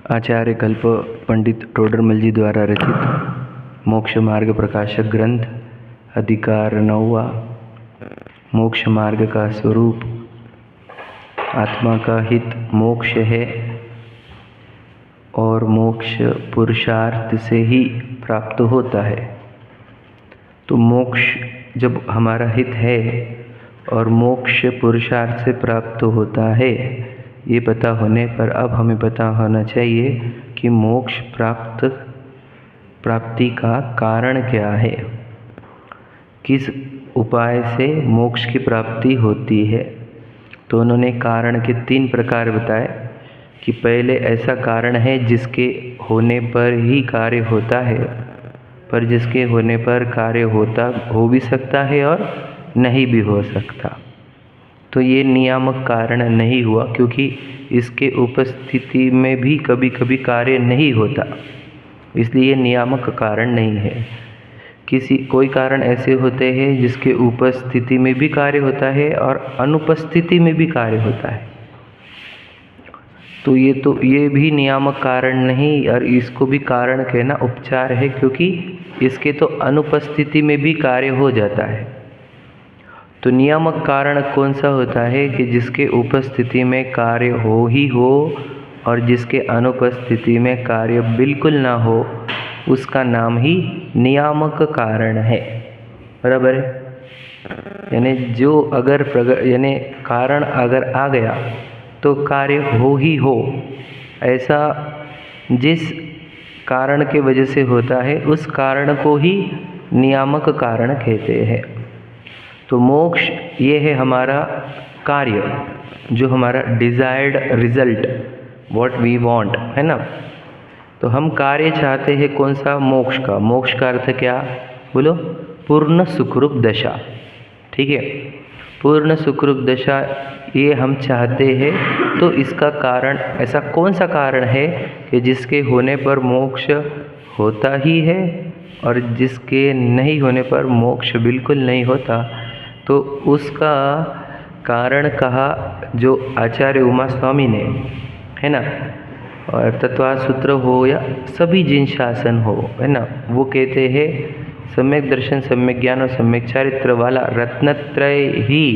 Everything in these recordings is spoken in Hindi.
आचार्य कल्प पंडित टोडरमल जी द्वारा रचित मोक्ष मार्ग प्रकाशक ग्रंथ अधिकार 9वां। मोक्ष मार्ग का स्वरूप। आत्मा का हित मोक्ष है और मोक्ष पुरुषार्थ से ही प्राप्त होता है। तो मोक्ष जब हमारा हित है और मोक्ष पुरुषार्थ से प्राप्त होता है, ये पता होने पर अब हमें पता होना चाहिए कि मोक्ष प्राप्ति का कारण क्या है, किस उपाय से मोक्ष की प्राप्ति होती है। तो उन्होंने कारण के 3 प्रकार बताए कि पहले ऐसा कारण है जिसके होने पर ही कार्य होता है, पर जिसके होने पर कार्य हो भी सकता है और नहीं भी हो सकता। तो ये नियामक कारण नहीं हुआ, क्योंकि इसके उपस्थिति में भी कभी कभी कार्य नहीं होता, इसलिए ये नियामक कारण नहीं है। कोई कारण ऐसे होते हैं जिसके उपस्थिति में भी कार्य होता है और अनुपस्थिति में भी कार्य होता है। तो ये भी नियामक कारण नहीं, और इसको भी कारण कहना उपचार है, क्योंकि इसके तो अनुपस्थिति में भी कार्य हो जाता है। तो नियामक कारण कौन सा होता है कि जिसके उपस्थिति में कार्य हो और जिसके अनुपस्थिति में कार्य बिल्कुल ना हो, उसका नाम ही नियामक कारण है। बराबर है? यानी जो अगर यानी कारण अगर आ गया तो कार्य हो, ऐसा जिस कारण के वजह से होता है उस कारण को ही नियामक कारण कहते हैं। तो मोक्ष ये है हमारा कार्य, जो हमारा desired result, what we want, है ना। तो हम कार्य चाहते हैं कौन सा? मोक्ष का। मोक्ष का अर्थ क्या? बोलो, पूर्ण सुखरूप दशा। ठीक है, पूर्ण सुखरूप दशा ये हम चाहते हैं। तो इसका कारण, ऐसा कौन सा कारण है कि जिसके होने पर मोक्ष होता ही है और जिसके नहीं होने पर मोक्ष बिल्कुल नहीं होता? तो उसका कारण कहा जो आचार्य उमा स्वामी ने, है ना, और तत्वार्थ सूत्र हो या सभी जिन शासन हो, है ना, वो कहते हैं सम्यक दर्शन, सम्यक ज्ञान और सम्यक चारित्र वाला रत्नत्रय ही,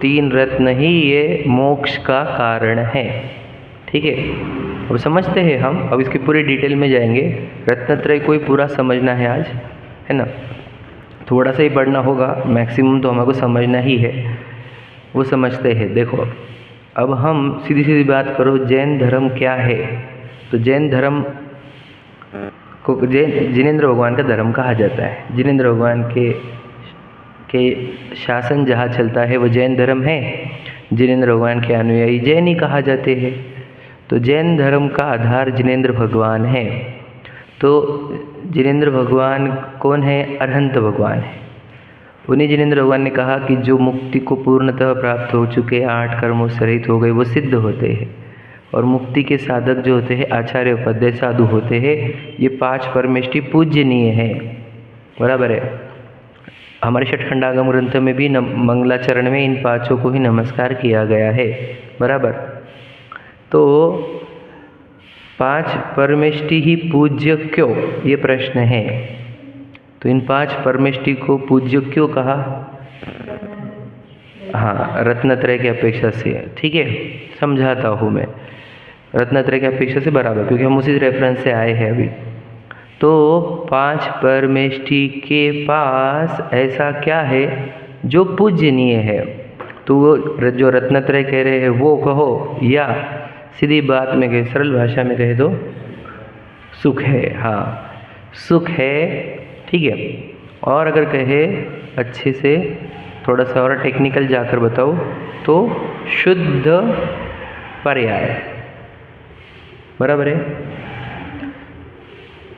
3 रत्न ही ये मोक्ष का कारण है। ठीक है, अब समझते हैं हम, अब इसकी पूरी डिटेल में जाएंगे। रत्नत्रय को ही पूरा समझना है आज, है ना। थोड़ा सा ही पढ़ना होगा, मैक्सिमम तो हमको समझना ही है, वो समझते हैं। देखो, अब हम सीधी बात करो, जैन धर्म क्या है? तो जैन धर्म को जिनेंद्र भगवान का धर्म कहा जाता है। जिनेंद्र भगवान के शासन जहाँ चलता है वो जैन धर्म है। जिनेंद्र भगवान के अनुयायी जैन ही कहा जाते हैं। तो जैन धर्म का आधार जिनेंद्र भगवान है। तो जिनेंद्र भगवान कौन है? अरहंत भगवान है। उन्हीं जिनेंद्र भगवान ने कहा कि जो मुक्ति को पूर्णतः प्राप्त हो चुके, 8 कर्मों से रहित हो गए, वो सिद्ध होते हैं। और मुक्ति के साधक जो होते हैं आचार्य उपाध्याय साधु होते हैं। ये 5 परमेष्टि पूजनीय हैं। बराबर है? हमारे षटखंडागम ग्रंथ में भी मंगलाचरण में इन 5 को ही नमस्कार किया गया है। बराबर? तो 5 परमेष्टि ही पूज्य क्यों, ये प्रश्न है। तो इन 5 परमेष्टि को पूज्य क्यों कहा? हाँ, रत्नत्रय की अपेक्षा से। ठीक है, समझाता हूँ मैं। रत्नत्रय की अपेक्षा से बराबर, क्योंकि हम उसी रेफरेंस से आए हैं अभी। तो 5 परमेष्टि के पास ऐसा क्या है जो पूजनीय है? तो वो जो रत्नत्रय कह रहे हैं वो कहो, या सीधी बात में कहे, सरल भाषा में कहे तो सुख है। हाँ, सुख है। ठीक है, और अगर कहे अच्छे से, थोड़ा सा और टेक्निकल जाकर बताओ, तो शुद्ध पर्याय। बराबर है?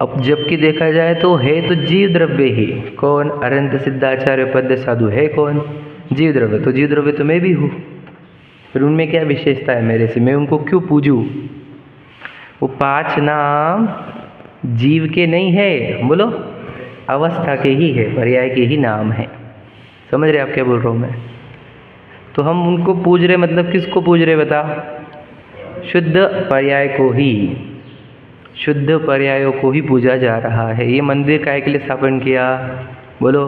अब जबकि देखा जाए तो है तो जीव द्रव्य ही। कौन? अरहंत सिद्धाचार्य पद्य साधु है कौन? जीव द्रव्य। तो जीव द्रव्य तो मैं भी हूँ, फिर उनमें क्या विशेषता है मेरे से? मैं उनको क्यों पूजूं? वो 5 नाम जीव के नहीं है, बोलो, अवस्था के ही है, पर्याय के ही नाम है। समझ रहे आप क्या बोल रहा हूँ मैं? तो हम उनको पूज रहे, मतलब किसको पूज रहे बता? शुद्ध पर्याय को ही, शुद्ध पर्यायों को ही पूजा जा रहा है। ये मंदिर काहे के लिए स्थापन किया? बोलो,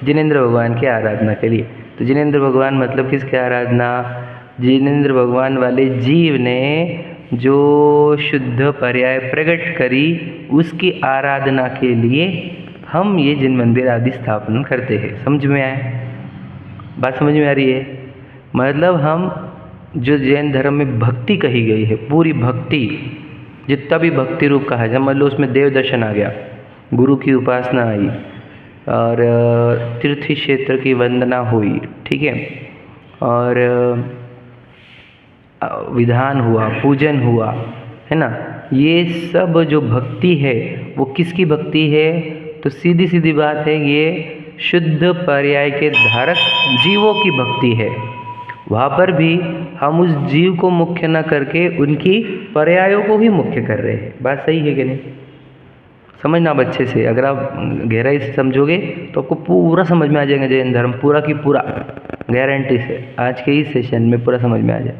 जिनेंद्र भगवान की आराधना के लिए। तो जिनेंद्र भगवान मतलब किसकी आराधना? जिनेंद्र भगवान वाले जीव ने जो शुद्ध पर्याय प्रकट करी, उसकी आराधना के लिए हम ये जिन मंदिर आदि स्थापना करते हैं। समझ में आया? बात समझ में आ रही है? मतलब हम जो जैन धर्म में भक्ति कही गई है, पूरी भक्ति, जितना भी भक्ति रूप कहा है, मान लो उसमें देव दर्शन आ गया, गुरु की उपासना आई, और तीर्थ क्षेत्र की वंदना हुई, ठीक है, और विधान हुआ, पूजन हुआ, है ना। ये सब जो भक्ति है वो किसकी भक्ति है? तो सीधी सीधी बात है, ये शुद्ध पर्याय के धारक जीवों की भक्ति है। वहाँ पर भी हम उस जीव को मुख्य न करके उनकी पर्यायों को ही मुख्य कर रहे हैं। बात सही है कि नहीं? समझना अब अच्छे से, अगर आप गहराई से समझोगे तो आपको पूरा समझ में आ जाएगा जैन धर्म, पूरा की पूरा, गारंटी से आज के ही सेशन में पूरा समझ में आ जाए।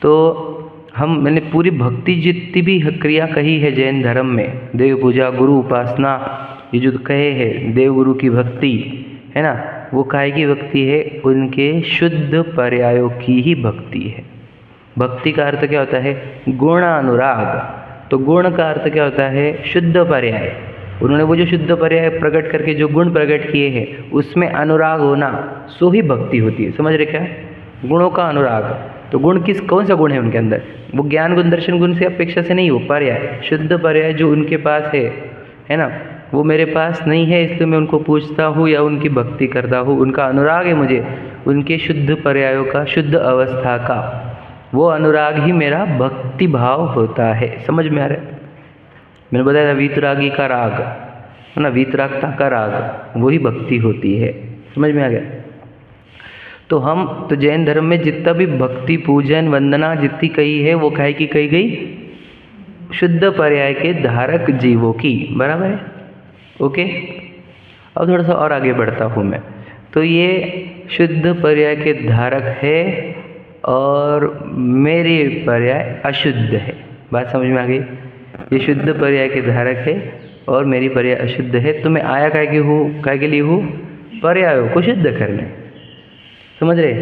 तो मैंने पूरी भक्ति जितनी भी क्रिया कही है जैन धर्म में, देव पूजा, गुरु उपासना, ये जो कहे हैं देव गुरु की भक्ति, है ना, वो काहे की भक्ति है? उनके शुद्ध पर्यायों की ही भक्ति है। भक्ति का अर्थ क्या होता है? गुणानुराग। तो गुण का अर्थ क्या होता है? शुद्ध पर्याय। उन्होंने वो जो शुद्ध पर्याय प्रकट करके जो गुण प्रकट किए हैं, उसमें अनुराग होना, सो ही भक्ति होती है। समझ रहे क्या? गुणों का अनुराग। तो गुण कौन सा गुण है उनके अंदर? वो ज्ञान गुण, दर्शन गुण से अपेक्षा से नहीं, हो पर्याय, शुद्ध पर्याय जो उनके पास है ना, वो मेरे पास नहीं है, इसलिए मैं उनको पूछता हूँ या उनकी भक्ति करता हूँ। उनका अनुराग है मुझे, उनके शुद्ध पर्यायों का, शुद्ध अवस्था का, वो अनुराग ही मेरा भक्ति भाव होता है। समझ में आ रहा है? मैंने बताया था वीतरागी का राग, है ना, वीतरागता का राग, वही भक्ति होती है। समझ में आ गया? तो जैन धर्म में जितना भी भक्ति, पूजन, वंदना जितनी कही है, वो काहे की कही गई? शुद्ध पर्याय के धारक जीवों की। बराबर है? ओके। अब थोड़ा सा और आगे बढ़ता हूँ मैं। तो ये शुद्ध पर्याय के धारक है और मेरे पर्याय अशुद्ध है। बात समझ में आ गई? ये शुद्ध पर्याय के धारक है और मेरी पर्याय अशुद्ध है। तो मैं आया काहे के लिए हूँ? पर्यायों को शुद्ध करने। समझ रहे?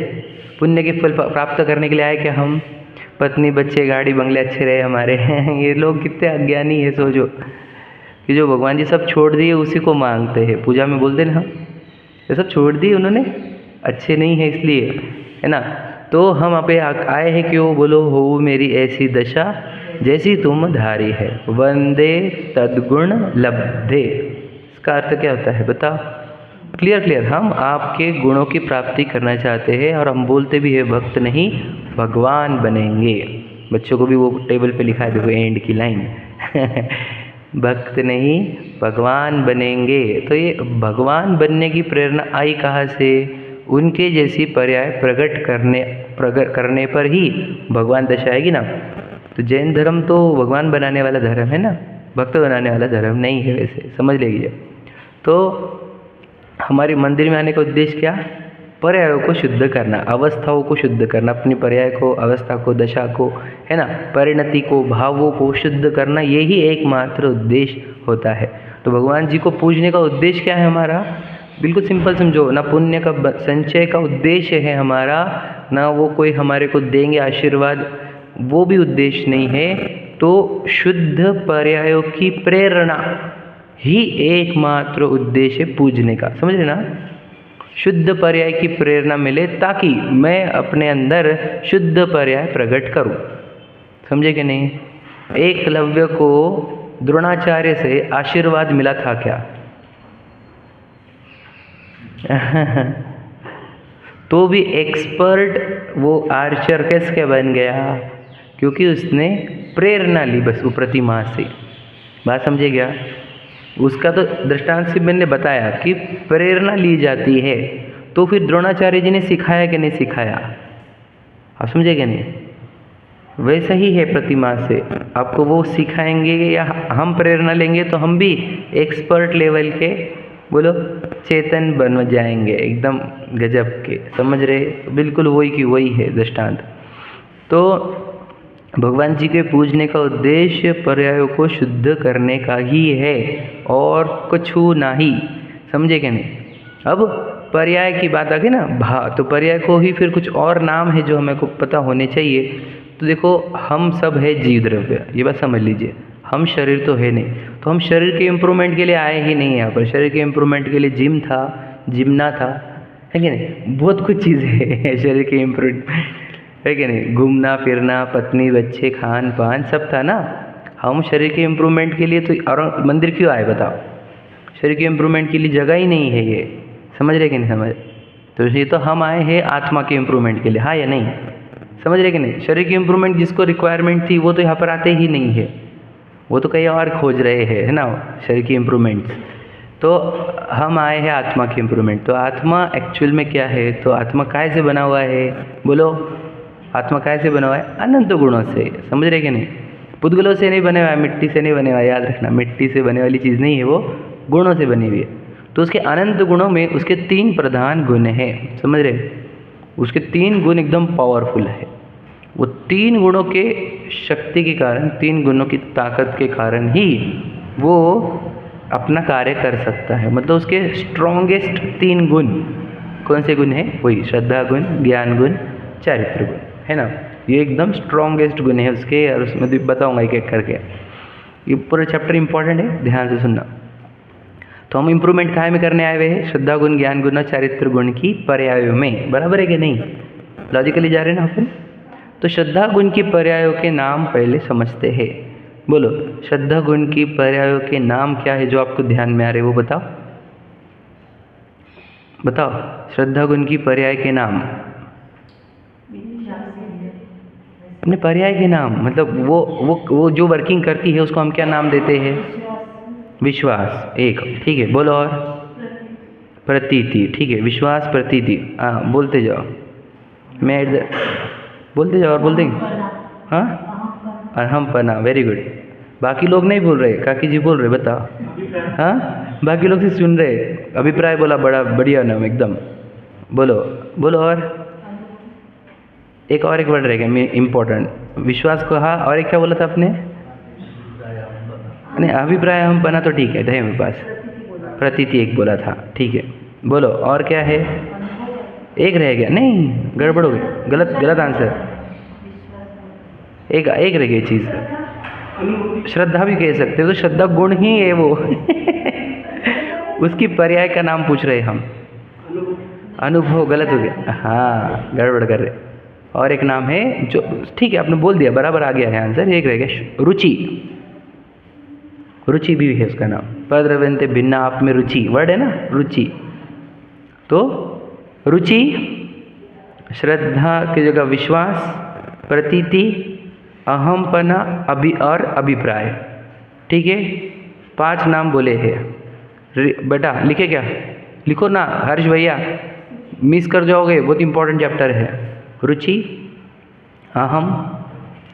पुण्य के फल प्राप्त करने के लिए आए क्या हम? पत्नी, बच्चे, गाड़ी, बंगले अच्छे रहे हमारे। ये लोग कितने अज्ञानी है। सोचो कि जो भगवान जी सब छोड़ दिए उसी को मांगते हैं। पूजा में बोलते ना, ये सब छोड़ दिए उन्होंने, अच्छे नहीं है इसलिए, है ना। तो हम आप आए हैं क्यों? बोलो, हो मेरी ऐसी दशा जैसी तुम धारी है, वंदे तद्गुण लब्धे। इसका अर्थ क्या होता है बताओ? क्लियर। हम आपके गुणों की प्राप्ति करना चाहते हैं और हम बोलते भी है भक्त नहीं भगवान बनेंगे। बच्चों को भी वो टेबल पे लिखा है, देखो एंड की लाइन। भक्त नहीं भगवान बनेंगे। तो ये भगवान बनने की प्रेरणा आई कहाँ से? उनके जैसी पर्याय प्रकट करने पर ही भगवान दशा आएगी ना। तो जैन धर्म तो भगवान बनाने वाला धर्म है ना, भक्त बनाने वाला धर्म नहीं है वैसे, समझ लीजिए। तो हमारे मंदिर में आने का उद्देश्य क्या? पर्यायों को शुद्ध करना, अवस्थाओं को शुद्ध करना, अपनी पर्याय को, अवस्था को, दशा को, है ना, परिणति को, भावों को शुद्ध करना, यही एकमात्र उद्देश्य होता है। तो भगवान जी को पूजने का उद्देश्य क्या है हमारा? बिल्कुल सिंपल समझो ना, पुण्य का संचय का उद्देश्य है हमारा, ना वो कोई हमारे को देंगे आशीर्वाद, वो भी उद्देश्य नहीं है। तो शुद्ध पर्यायों की प्रेरणा ही एकमात्र उद्देश्य पूजने का। समझ रहे ना? शुद्ध पर्याय की प्रेरणा मिले ताकि मैं अपने अंदर शुद्ध पर्याय प्रकट करूं। समझे कि नहीं? एकलव्य को द्रोणाचार्य से आशीर्वाद मिला था क्या? तो भी एक्सपर्ट वो आर्चर कैसे बन गया? क्योंकि उसने प्रेरणा ली बस वो प्रतिमा से। बात समझे क्या? उसका तो दृष्टांत से मैंने बताया कि प्रेरणा ली जाती है। तो फिर द्रोणाचार्य जी ने सिखाया कि नहीं सिखाया? आप समझे कि नहीं? वैसा ही है प्रतिमा से, आपको वो सिखाएंगे या हम प्रेरणा लेंगे तो हम भी एक्सपर्ट लेवल के, बोलो, चेतन बन जाएंगे, एकदम गजब के। समझ रहे? बिल्कुल वही की वही है दृष्टांत। तो भगवान जी के पूजने का उद्देश्य पर्यायों को शुद्ध करने का ही है और कुछ नहीं। समझे क्या नहीं? अब पर्याय की बात आ गई ना, तो पर्याय को ही फिर कुछ और नाम है जो हमें को पता होने चाहिए। तो देखो, हम सब है जीव द्रव्य, ये बात समझ लीजिए। हम शरीर तो है नहीं, तो हम शरीर के इम्प्रूवमेंट के लिए आए ही नहीं यहाँ पर। शरीर के इम्प्रूवमेंट के लिए जिम था, जिमना था, है कि नहीं? बहुत कुछ चीज़ें हैं शरीर के इम्प्रूवमेंट, है कि नहीं? घूमना फिरना, पत्नी बच्चे, खान पान सब था ना। हम शरीर के इम्प्रूवमेंट के लिए तो और मंदिर क्यों आए बताओ? शरीर के इम्प्रूवमेंट के लिए जगह ही नहीं है ये। समझ रहे कि नहीं समझ? तो ये तो हम आए हैं आत्मा के इम्प्रूवमेंट के लिए, हाँ या नहीं? समझ रहे कि नहीं? शरीर की इम्प्रूवमेंट जिसको रिक्वायरमेंट थी वो तो यहाँ पर आते ही नहीं है, वो तो कहीं और खोज रहे हैं, है ना, शरीर की इम्प्रूवमेंट। तो हम आए हैं आत्मा की इम्प्रूवमेंट। तो आत्मा एक्चुअल में क्या है? तो आत्मा काय से बना हुआ है? बोलो, आत्मा काय से बना हुआ है? अनंत गुणों से। समझ रहे कि नहीं? पुद्गलों से नहीं बने हुआ है, मिट्टी से नहीं बने हुआ है, याद रखना, मिट्टी से बने वाली चीज़ नहीं है वो, गुणों से बनी हुई है। तो उसके अनंत गुणों में उसके 3 प्रधान गुण हैं। समझ रहे? उसके 3 गुण एकदम पावरफुल है। वो 3 गुणों के शक्ति के कारण, 3 गुणों की ताकत के कारण ही वो अपना कार्य कर सकता है। मतलब उसके स्ट्रॉन्गेस्ट 3 गुण कौन से गुण है? वही श्रद्धा गुण, ज्ञान गुण, चारित्र गुण, है ना। ये एकदम स्ट्रॉन्गेस्ट गुण है उसके, और उसमें भी बताऊंगा एक एक करके। ये पूरा चैप्टर इंपॉर्टेंट है, ध्यान से सुनना। तो हम इम्प्रूवमेंट कहाँ में करने आए हुए हैं? श्रद्धा गुण, ज्ञान गुण और चारित्र गुण की पर्यायों में। बराबर है कि नहीं? लॉजिकली जा रहे हैं ना अपन? तो श्रद्धा गुण की पर्यायों के नाम पहले समझते हैं। बोलो, श्रद्धा गुण की पर्यायों के नाम क्या है जो आपको ध्यान में आ रहे, वो बताओ। बताओ, श्रद्धा गुण की पर्याय के नाम। अपने पर्याय के नाम, मतलब वो जो वर्किंग करती है उसको हम क्या नाम देते हैं? विश्वास, एक, ठीक है। बोलो और? प्रतीति, ठीक है। विश्वास, प्रतीति, हाँ बोलते जाओ। मैं इधर बोलते जाओ और बोलते, हाँ, अहमपना, वेरी गुड। बाकी लोग नहीं बोल रहे, काकी जी बोल रहे, बताओ। हाँ, बाकी लोग से सुन रहे। अभिप्राय बोला, बड़ा बढ़िया नाम एकदम। बोलो, बोलो और? एक वर्ड रह गया इम्पोर्टेंट, विश्वास को, हाँ, और एक क्या बोला था आपने? नहीं, अभिप्राय हम बना तो ठीक है मेरे पास। प्रतीति एक बोला था, ठीक है। बोलो और क्या है? एक रह गया, नहीं गड़बड़ हो गई, गलत आंसर। एक रह गई चीज़, श्रद्धा भी कह सकते हो, तो श्रद्धा गुण ही है वो उसकी पर्याय का नाम पूछ रहे हम। अनुभव, गलत हो गया, हाँ गड़बड़ कर रहे। और एक नाम है जो, ठीक है आपने बोल दिया, बराबर आ गया है आंसर। एक रह गया, रुचि। रुचि भी है उसका नाम। पद्रवंते भिन्ना, आप में रुचि वर्ड है ना, रुचि। तो रुचि, श्रद्धा की जगह विश्वास, प्रतीति, अहमपना, और अभिप्राय, ठीक है। 5 नाम बोले हैं। बेटा लिखे क्या? लिखो ना हर्ष भैया, मिस कर जाओगे, बहुत इंपॉर्टेंट चैप्टर है। रुचि, अहम,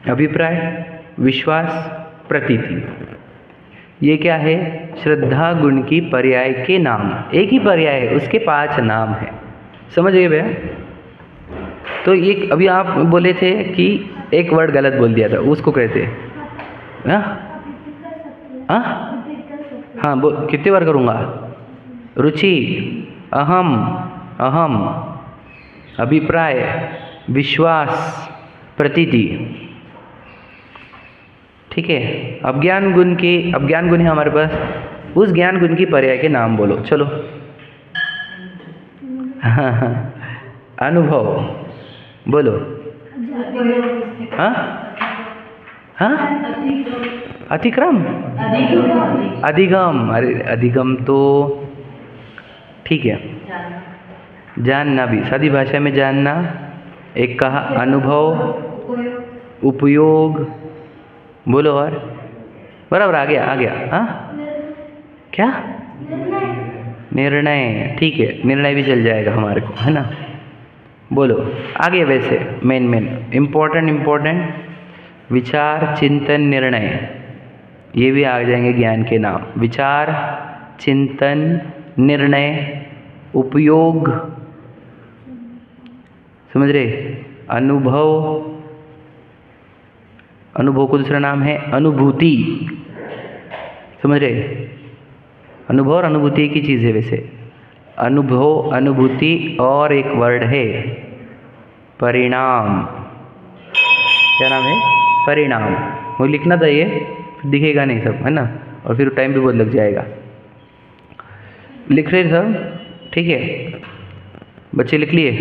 अभिप्राय, विश्वास, प्रतीति, ये क्या है? श्रद्धा गुण की पर्याय के नाम। एक ही पर्याय है, उसके 5 नाम हैं। समझ गए भैया? तो एक अभी आप बोले थे कि एक वर्ड गलत बोल दिया था, उसको कहते हैं, हाँ हाँ, कितने बार करूँगा? रुचि, अहम, अभिप्राय, विश्वास, प्रतीति, ठीक है। अब ज्ञान गुण है हमारे पास, उस ज्ञान गुण की पर्याय के नाम बोलो, चलो। हाँ, अनुभव बोलो, हाँ हाँ, अतिक्रम, अधिगम, अरे अधिगम तो ठीक है, जानना भी, सादी भाषा में जानना। एक कहा अनुभव, उपयोग, बोलो और? बराबर, आ गया, हाँ क्या? निर्णय, ठीक है, निर्णय भी चल जाएगा हमारे को, है ना। बोलो आगे। वैसे मेन इम्पोर्टेंट विचार, चिंतन, निर्णय, ये भी आ जाएंगे ज्ञान के नाम। विचार, चिंतन, निर्णय, उपयोग, समझ रहे, अनुभव, अनुभव को दूसरा नाम है अनुभूति। समझ रहे? अनुभव और अनुभूति एक ही चीज़ है वैसे। अनुभव, अनुभूति और एक वर्ड है परिणाम। क्या नाम है? परिणाम। वो लिखना चाहिए, फिर दिखेगा नहीं सब, है ना, और फिर टाइम भी बहुत लग जाएगा। लिख रहे सब? ठीक है, बच्चे लिख लिए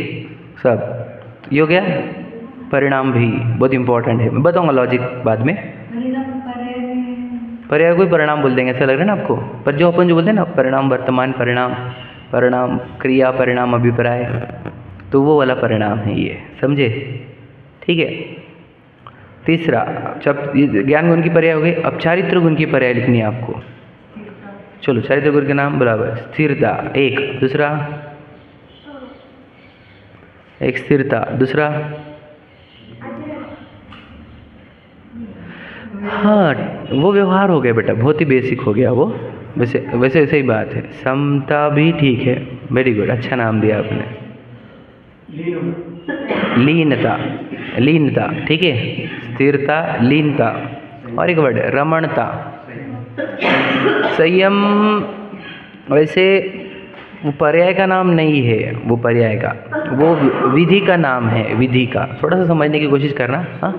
सब? ये हो गया। परिणाम भी बहुत इंपॉर्टेंट है, मैं बताऊंगा लॉजिक बाद में। पर्याय कोई परिणाम बोल देंगे, ऐसा लग रहा है ना आपको? पर जो अपन जो बोलते हैं ना, परिणाम वर्तमान परिणाम, परिणाम क्रिया, परिणाम अभिप्राय, तो वो वाला परिणाम है ये, समझे? ठीक है। तीसरा, जब ज्ञान गुण की पर्याय हो गई, अब चारित्र गुण की पर्याय लिखनी है आपको। चलो, चारित्र गुण के नाम बराबर स्थिरता एक, दूसरा एक स्थिरता, दूसरा हाँ, वो व्यवहार हो गया बेटा, बहुत ही बेसिक हो गया वो। वैसे वैसे ही बात है। समता भी ठीक है, वेरी गुड, अच्छा नाम दिया आपने। लीनता, लीनता ठीक है, स्थिरता, लीनता, और एक वर्ड रमणता। संयम वैसे वो पर्याय का नाम नहीं है, वो पर्याय का, वो विधि का नाम है, विधि का। थोड़ा सा समझने की कोशिश करना। हाँ,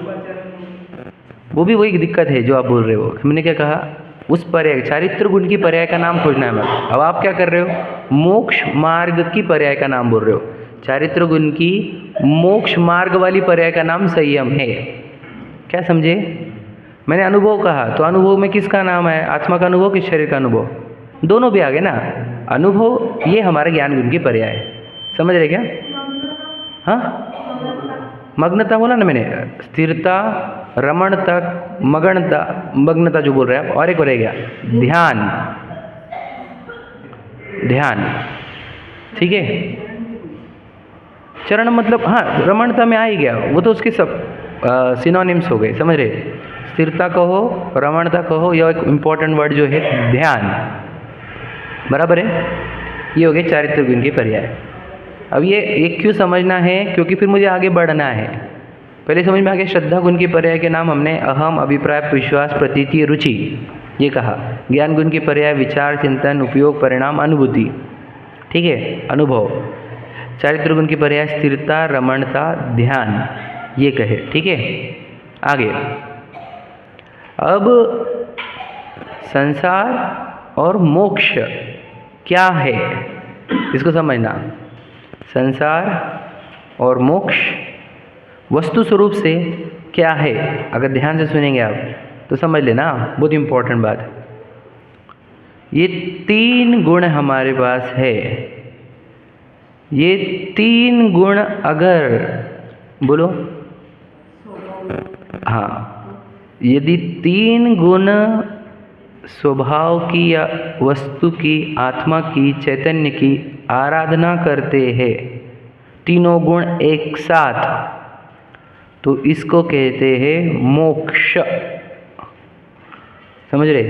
वो भी वही दिक्कत है जो आप बोल रहे हो। मैंने क्या कहा, उस पर्याय चारित्र गुण की पर्याय का नाम खोजना है हमें। अब आप क्या कर रहे हो, मोक्ष मार्ग की पर्याय का नाम बोल रहे हो। चारित्र गुण की मोक्ष मार्ग वाली पर्याय का नाम संयम है। क्या समझे? मैंने अनुभव कहा, तो अनुभव में किसका नाम है? आत्मा का अनुभव कि शरीर का अनुभव? दोनों भी आ गए ना। अनुभव ये हमारे ज्ञान गुण की पर्याय है, समझ रहे क्या? हाँ, मग्नता बोला ना मैंने, स्थिरता, रमणता, मगनता, मग्नता जो बोल रहे हैं आप। और एक रह गया ध्यान, ध्यान ठीक है। चरण मतलब हाँ, रमणता में आ ही गया वो, तो उसके सब सिनोनिम्स हो गए, समझ रहे? स्थिरता कहो, रमणता कहो, या एक इम्पॉर्टेंट वर्ड जो है ध्यान, बराबर है। ये हो गए चारित्र गुण के पर्याय। अब ये एक क्यों समझना है, क्योंकि फिर मुझे आगे बढ़ना है। पहले समझ में आ गया श्रद्धा गुण के पर्याय के नाम हमने अहम, अभिप्राय, विश्वास, प्रतीति, रुचि ये कहा। ज्ञान गुण के पर्याय विचार, चिंतन, उपयोग, परिणाम, अनुभूति, ठीक है, अनुभव। चारित्र गुण के पर्याय स्थिरता, रमणता, ध्यान ये कहे, ठीक है। आगे अब संसार और मोक्ष क्या है, इसको समझना। संसार और मोक्ष वस्तु स्वरूप से क्या है, अगर ध्यान से सुनेंगे आप तो समझ लेना, बहुत इंपॉर्टेंट बात है। ये तीन गुण हमारे पास है। ये तीन गुण अगर बोलो, हाँ, यदि तीन गुण स्वभाव की या वस्तु की, आत्मा की, चैतन्य की आराधना करते हैं, तीनों गुण एक साथ, तो इसको कहते हैं मोक्ष। समझ रहे?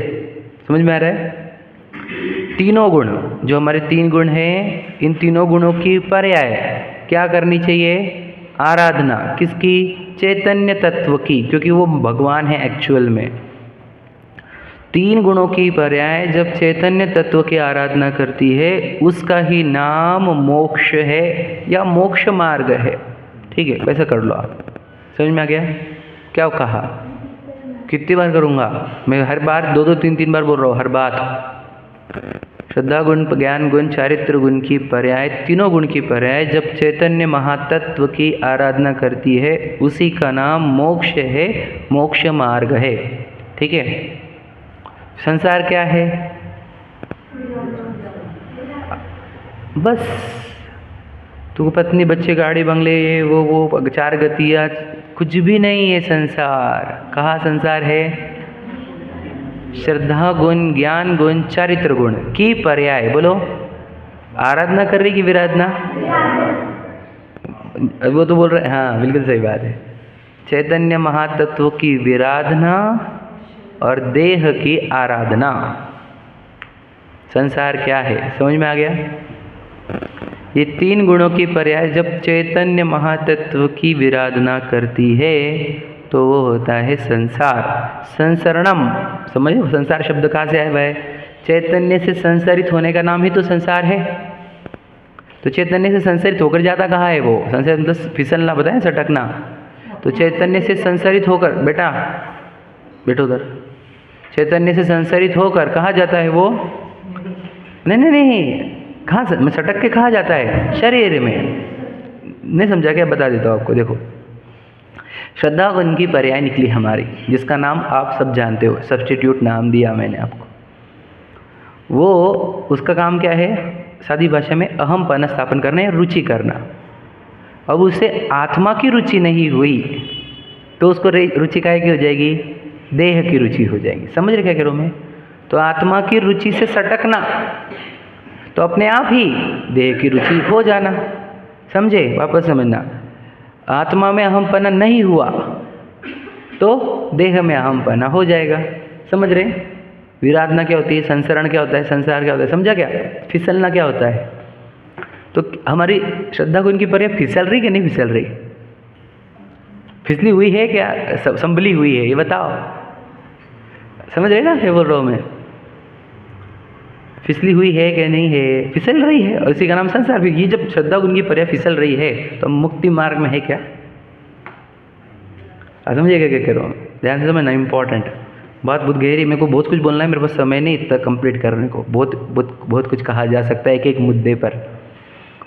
समझ में आ रहा है? तीनों गुण जो हमारे तीन गुण हैं, इन तीनों गुणों की पर्याय क्या करनी चाहिए? आराधना किसकी? चैतन्य तत्व की, क्योंकि वो भगवान है एक्चुअल में। तीन गुणों की पर्याय जब चैतन्य तत्व की आराधना करती है, उसका ही नाम मोक्ष है या मोक्ष मार्ग है, ठीक है। वैसा कर लो आप, समझ में आ गया? क्या कहा? कितनी बार करूँगा मैं? हर बार दो दो तीन तीन बार बोल रहा हूँ, हर बात। श्रद्धा गुण, ज्ञान गुण, चारित्र गुण की पर्याय, तीनों गुण की पर्याय जब चैतन्य महातत्व की आराधना करती है, उसी का नाम मोक्ष है, मोक्ष मार्ग है, ठीक है। संसार क्या है? बस तू पत्नी, बच्चे, गाड़ी, बंगले, ये वो चार गतियाँ, कुछ भी नहीं है संसार। कहाँ संसार है? श्रद्धा गुण, ज्ञान गुण, चारित्र गुण की पर्याय। बोलो, आराधना कर रही कि विराधना? वो तो बोल रहे, हाँ बिल्कुल सही बात है। चैतन्य महातत्व की विराधना और देह की आराधना। संसार क्या है, समझ में आ गया? ये तीन गुणों की पर्याय जब चैतन्य महातत्व की विराधना करती है, तो वो होता है संसार। संसरणम, समझो संसार शब्द कहाँ से आया हुआ है? चैतन्य से संसारित होने का नाम ही तो संसार है। तो चैतन्य से संसारित होकर जाता कहाँ है वो? संसार मतलब फिसलना, बताएं, सटकना। तो चैतन्य से संसारित होकर, बेटा बैठो उधर, चैतन्य से संसारित होकर कहाँ जाता है वो? नहीं नहीं नहीं, कहाँ से सटक के कहाँ जाता है? शरीर में। नहीं समझा क्या? बता देता हूँ आपको। देखो, श्रद्धा गुण की पर्याय निकली हमारी, जिसका नाम आप सब जानते हो, सब्स्टिट्यूट नाम दिया मैंने आपको। वो उसका काम क्या है? सादी भाषा में अहमपना स्थापन करना या रुचि करना। अब उसे आत्मा की रुचि नहीं हुई तो उसको रुचि काहे की हो जाएगी? देह की रुचि हो जाएगी। समझ रहे क्या कह रहा हूँ मैं? तो आत्मा की रुचि से सटकना तो अपने आप ही देह की रुचि हो जाना। समझे? वापस समझना, आत्मा में अहमपना नहीं हुआ तो देह में अहमपना हो जाएगा। समझ रहे? विराधना क्या होती है? संसरण क्या होता है? संसार क्या होता है? समझा क्या? फिसलना क्या होता है? तो हमारी श्रद्धा गुण की पर्याय फिसल रही कि नहीं फिसल रही? फिसली हुई है क्या संभली हुई है? ये बताओ। समझ रहे ना क्या बोल रहा हूँ मैं? फिसली हुई है कि नहीं है? फिसल रही है, और इसी का नाम संसार भी। ये जब श्रद्धा गुण की पर्याय फिसल रही है तो मुक्ति मार्ग में है क्या? समझिएगा क्या कह रहा हूँ? ध्यान से समझना, इंपॉर्टेंट बात, बहुत गहरी। मेरे को बहुत कुछ बोलना है, मेरे पास समय नहीं इतना कंप्लीट करने को। बहुत कुछ कहा जा सकता है एक एक मुद्दे पर।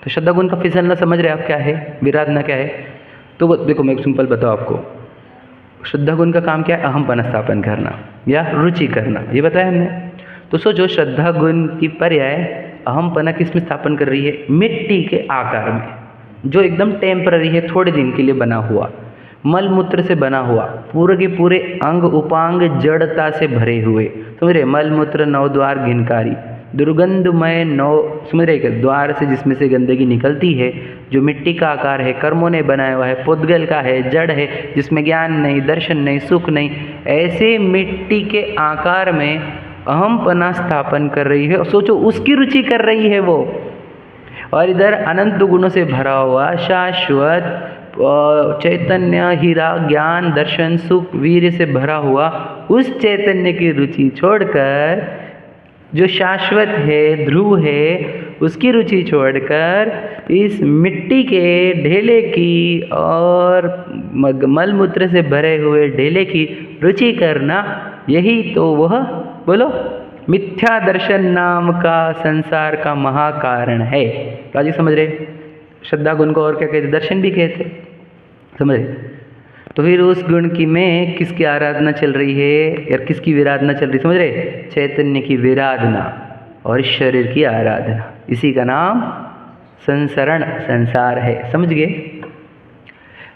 तो श्रद्धा गुण का फिसलना समझ रहे आप क्या है? विराधना क्या है? तो देखो मैं सिंपल बताऊँ आपको। श्रद्धा गुण का काम क्या है? अहमपना स्थापन करना या रुचि करना, ये बताया हमने। तो सोचो, श्रद्धा गुण की पर्याय अहमपना किस में स्थापन कर रही है? मिट्टी के आकार में, जो एकदम टेम्पररी है, थोड़े दिन के लिए बना हुआ, मल मूत्र से बना हुआ, पूरे के पूरे अंग उपांग जड़ता से भरे हुए। समझ रहे? मल मूत्र नौ द्वार घिनकारी, दुर्गंधमय नौ, समझ रहे? द्वार से जिसमें से गंदगी निकलती है, जो मिट्टी का आकार है, कर्मों ने बनाया हुआ है, पुद्गल का है, जड़ है, जिसमें ज्ञान नहीं, दर्शन नहीं, सुख नहीं, ऐसे मिट्टी के आकार में अहमपना स्थापन कर रही है। सोचो, उसकी रुचि कर रही है वो। और इधर अनंत गुणों से भरा हुआ शाश्वत चैतन्य, हीरा, ज्ञान, दर्शन, सुख, वीर्य से भरा हुआ उस चैतन्य की रुचि छोड़कर, जो शाश्वत है, ध्रुव है, उसकी रुचि छोड़कर इस मिट्टी के ढेले की और मलमूत्र से भरे हुए ढेले की रुचि करना, यही तो वह, बोलो, मिथ्या दर्शन नाम का संसार का महाकारण है। राजी समझ रहे? श्रद्धा गुण को और क्या कहते? दर्शन भी कहते। समझ रहे? तो फिर उस गुण की में किसकी आराधना चल रही है या किसकी विराधना चल रही? समझ रहे? चैतन्य की विराधना और शरीर की आराधना, इसी का नाम संसरण, संसार है। समझ गए?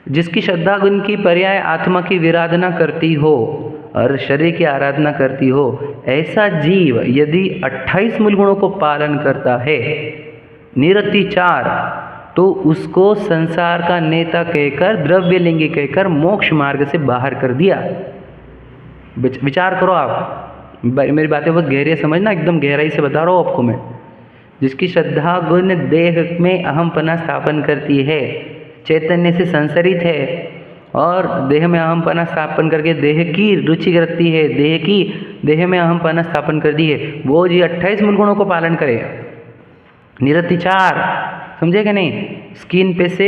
जिसकी श्रद्धा गुण की पर्याय आत्मा की विराधना करती हो और शरीर की आराधना करती हो, ऐसा जीव यदि 28 मूल गुणों को पालन करता है, निरतिचार, तो उसको संसार का नेता कहकर, द्रव्यलिंगी कहकर मोक्ष मार्ग से बाहर कर दिया। विचार करो आप, मेरी बातें बहुत गहरी समझना, एकदम गहराई से बता रहा हूँ आपको मैं। जिसकी श्रद्धा गुण देह में अहमपना स्थापन करती है, चैतन्य से संसरित है और देह में अहमपना स्थापन करके देह की रुचि रखती है, देह में अहमपना स्थापन कर दी है, वो जी 28 मूल गुणों को पालन करे, निरतिचार। समझे कि नहीं? स्किन पे से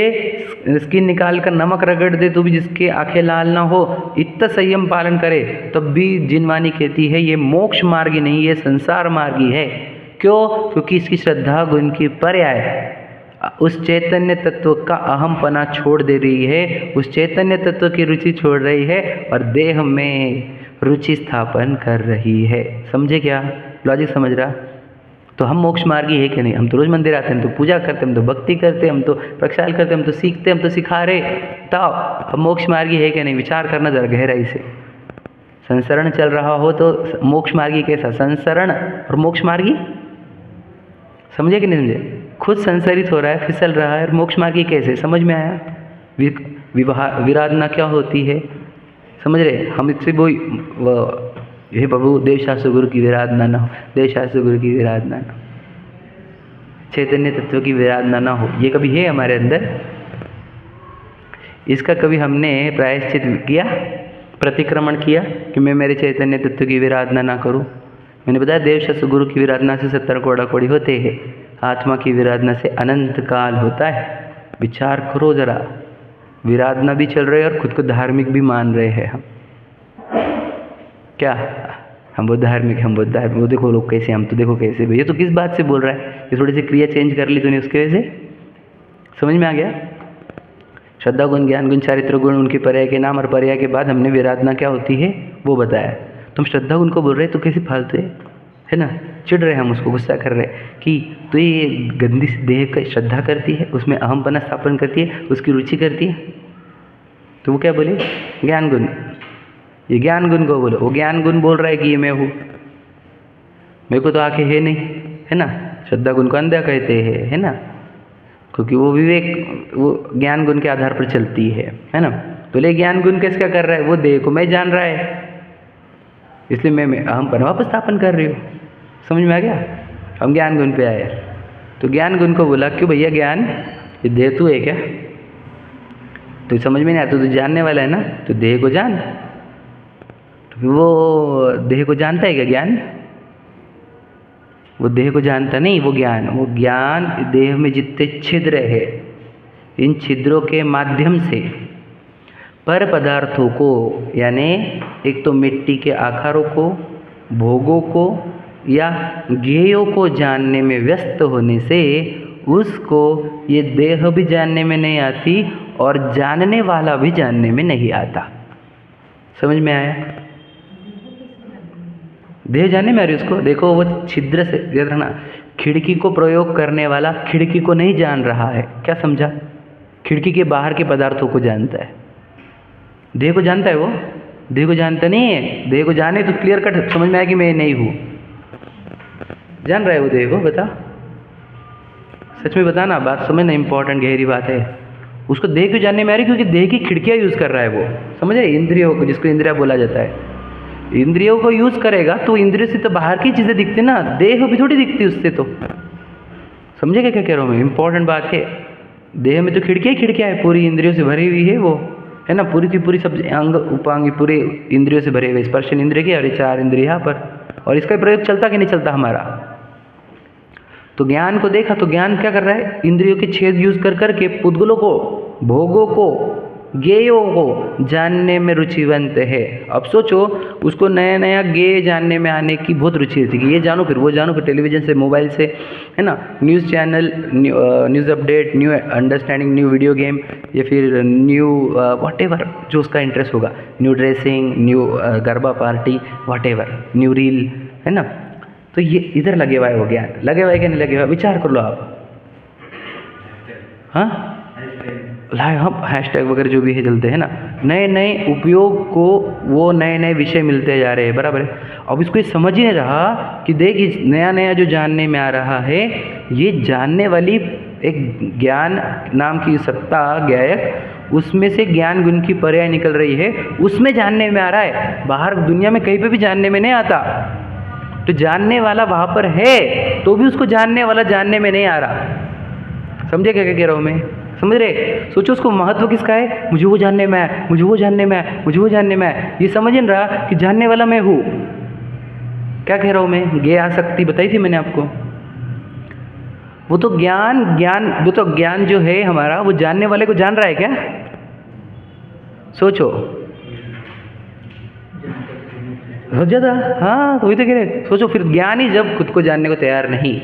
स्किन निकाल कर नमक रगड़ दे तो भी जिसके आंखें लाल ना हो, इतना संयम पालन करे, तब भी जिनवानी कहती है ये मोक्ष मार्गी नहीं, ये संसार मार्गी है। क्यों? क्योंकि इसकी श्रद्धा गुण की पर्याय उस चैतन्य तत्व का अहमपना छोड़ दे रही है, उस चैतन्य तत्व की रुचि छोड़ रही है और देह में रुचि स्थापन कर रही है। समझे क्या? लॉजिक समझ रहा? तो हम मोक्ष मार्गी है कि नहीं? हम तो रोज मंदिर आते हैं, हम तो पूजा करते हैं, हम तो भक्ति करते हैं, हम तो प्रक्षाल करते हैं, हम तो सीखते हैं, हम तो सिखा रहे। बताओ, हम मोक्ष मार्गी है कि नहीं? विचार करना जरा गहराई से। संसरण चल रहा हो तो मोक्ष मार्गी कैसा? संसरण और मोक्ष मार्गी, समझे कि नहीं समझे? खुद संसरित हो रहा है, फिसल रहा है, और मोक्ष मार्गी कैसे? समझ में आया? विराधना क्या होती है? समझ रहे? हम इससे वो हे प्रभु, देव शास्त्र गुरु की विराधना ना हो, देव शास्त्र गुरु की विराधना ना हो, चैतन्य तत्व की विराधना ना हो, ये कभी है हमारे अंदर? इसका कभी हमने प्रायश्चित किया, प्रतिक्रमण किया कि मैं मेरे चैतन्य तत्व की विराधना ना करूं? मैंने बताया देव शस्त्र गुरु की विराधना से 70 कोड़ा कोड़ी होते हैं, आत्मा की विराधना से अनंत काल होता है। विचार करो जरा, विराधना भी चल रही है और खुद को धार्मिक भी मान रहे हैं हम। क्या हम बहुत धार्मिक, हम बहुत धार्मिक, वो देखो लोग कैसे, हम तो देखो कैसे। भैया तो किस बात से बोल रहा है? ये थोड़ी सी क्रिया चेंज कर ली तूने, उसके वजह से समझ में आ गया? श्रद्धा गुण, ज्ञान गुण, चारित्र गुण, उनके पर्याय के नाम और पर्याय के बाद हमने विराधना क्या होती है वो बताया। तुम श्रद्धा गुण को बोल रहे तो कैसे फालतू है ना, चिढ़ रहे हम उसको, गुस्सा कर रहे कि तो ये गंदी देह का श्रद्धा करती है, उसमें अहमपना स्थापन करती है, उसकी रुचि करती है। तो वो क्या बोले? ज्ञान गुण, ये ज्ञान गुण को बोलो। वो ज्ञान गुण बोल रहा है कि ये मैं हूँ, मेरे को तो आंखें है नहीं, है ना। श्रद्धा गुण को अंधा कहते हैं, है ना, क्योंकि वो विवेक, वो ज्ञान गुण के आधार पर चलती है ना। तो ले ज्ञान गुण कैसे क्या कर रहा है? वो देह को मैं जान रहा है, इसलिए मैं अहमपना वापस स्थापन कर रही हूँ। समझ में आ गया? हम ज्ञान गुण पे आए, तो ज्ञान गुण को बोला क्यों भैया ज्ञान, ये देह तू है क्या? तो समझ में नहीं आता, तो जानने वाला है ना, तो देह को जान। तो वो देह को जानता है क्या ज्ञान? वो देह को जानता नहीं, वो ज्ञान देह में जितने छिद्र है, इन छिद्रों के माध्यम से पर पदार्थों को, यानी एक तो मिट्टी के आकारों को, भोगों को या ज्ञेयों को जानने में व्यस्त होने से उसको ये देह भी जानने में नहीं आती और जानने वाला भी जानने में नहीं आता। समझ में आया? देह जानने में आ रही उसको। देखो वो छिद्र से ना, खिड़की को प्रयोग करने वाला खिड़की को नहीं जान रहा है, क्या समझा? खिड़की के बाहर के पदार्थों को जानता है, देह को जानता है। वो देह को जानता नहीं है। देह को जाने तो क्लियर कट समझ में आया कि मैं नहीं हूँ। जान रहा है वो देह को? बता, सच में बता ना, बात समझना, इंपॉर्टेंट गहरी बात है। उसको देह क्यों जानने में आ रही? क्योंकि देह की खिड़कियाँ यूज़ कर रहा है वो, समझ रहे? इंद्रियों को, जिसको इंद्रिया बोला जाता है, इंद्रियों को यूज़ करेगा तो इंद्रियों से तो बाहर की चीज़ें दिखती ना, देह भी थोड़ी दिखती उससे। तो समझेगा क्या कह रहा हूँ मैं? इंपॉर्टेंट बात है। देह में तो खिड़कियाँ है, पूरी इंद्रियों से भरी हुई है वो, है ना। पूरी की पूरी सब अंग उपांग पूरे इंद्रियों से भरे हुए, स्पर्शन इंद्रिय के और ये 4 इंद्रिय यहाँ पर, और इसका प्रयोग चलता कि नहीं चलता हमारा। तो ज्ञान को देखा, तो ज्ञान क्या कर रहा है? इंद्रियों के छेद यूज कर करके पुद्गलों को, भोगों को, ज्ञेयों को जानने में रुचिवंत है। अब सोचो उसको नया नया ज्ञेय जानने में आने की बहुत रुचि थी कि ये जानो फिर वो जानो, फिर टेलीविजन से, मोबाइल से, है ना, news channel, news update, new understanding, new video game, या फिर न्यू व्हाटएवर जो उसका इंटरेस्ट होगा, new dressing, new garba party, whatever, new reel, है ना। तो ये इधर लगे हुआ है वो ज्ञान। लगे हुआ है कि नहीं लगे हुआ? विचार कर लो आप। हाँ हम हैशटैग वगैरह जो भी है चलते हैं ना, नए नए उपयोग को वो नए नए विषय मिलते जा रहे हैं, बराबर है। अब इसको ये समझ ही नहीं रहा कि देख नया नया जो जानने में आ रहा है, ये जानने वाली एक ज्ञान नाम की सत्ता, ज्ञायक, उसमें से ज्ञान गुण की पर्याय निकल रही है, उसमें जानने में आ रहा है। बाहर दुनिया में कहीं पे भी जानने में नहीं आता। तो जानने वाला वहाँ पर है तो भी उसको जानने वाला जानने में नहीं आ रहा। समझे क्या कह रहा हूँ मैं? समझ रहे? सोचो उसको महत्व किसका है? मुझे वो जानने में है, मुझे वो जानने में है, मुझे वो जानने में है। ये समझ नहीं रहा कि जानने वाला मैं हूँ। क्या कह रहा हूँ मैं? ज्ञेय आसक्ति बताई थी मैंने आपको। वो तो ज्ञान जो है हमारा, वो जानने वाले को जान रहा है क्या? सोचो बहुत ज़्यादा। हाँ तो वही तो कह रहे। सोचो फिर ज्ञानी जब खुद को जानने को तैयार नहीं,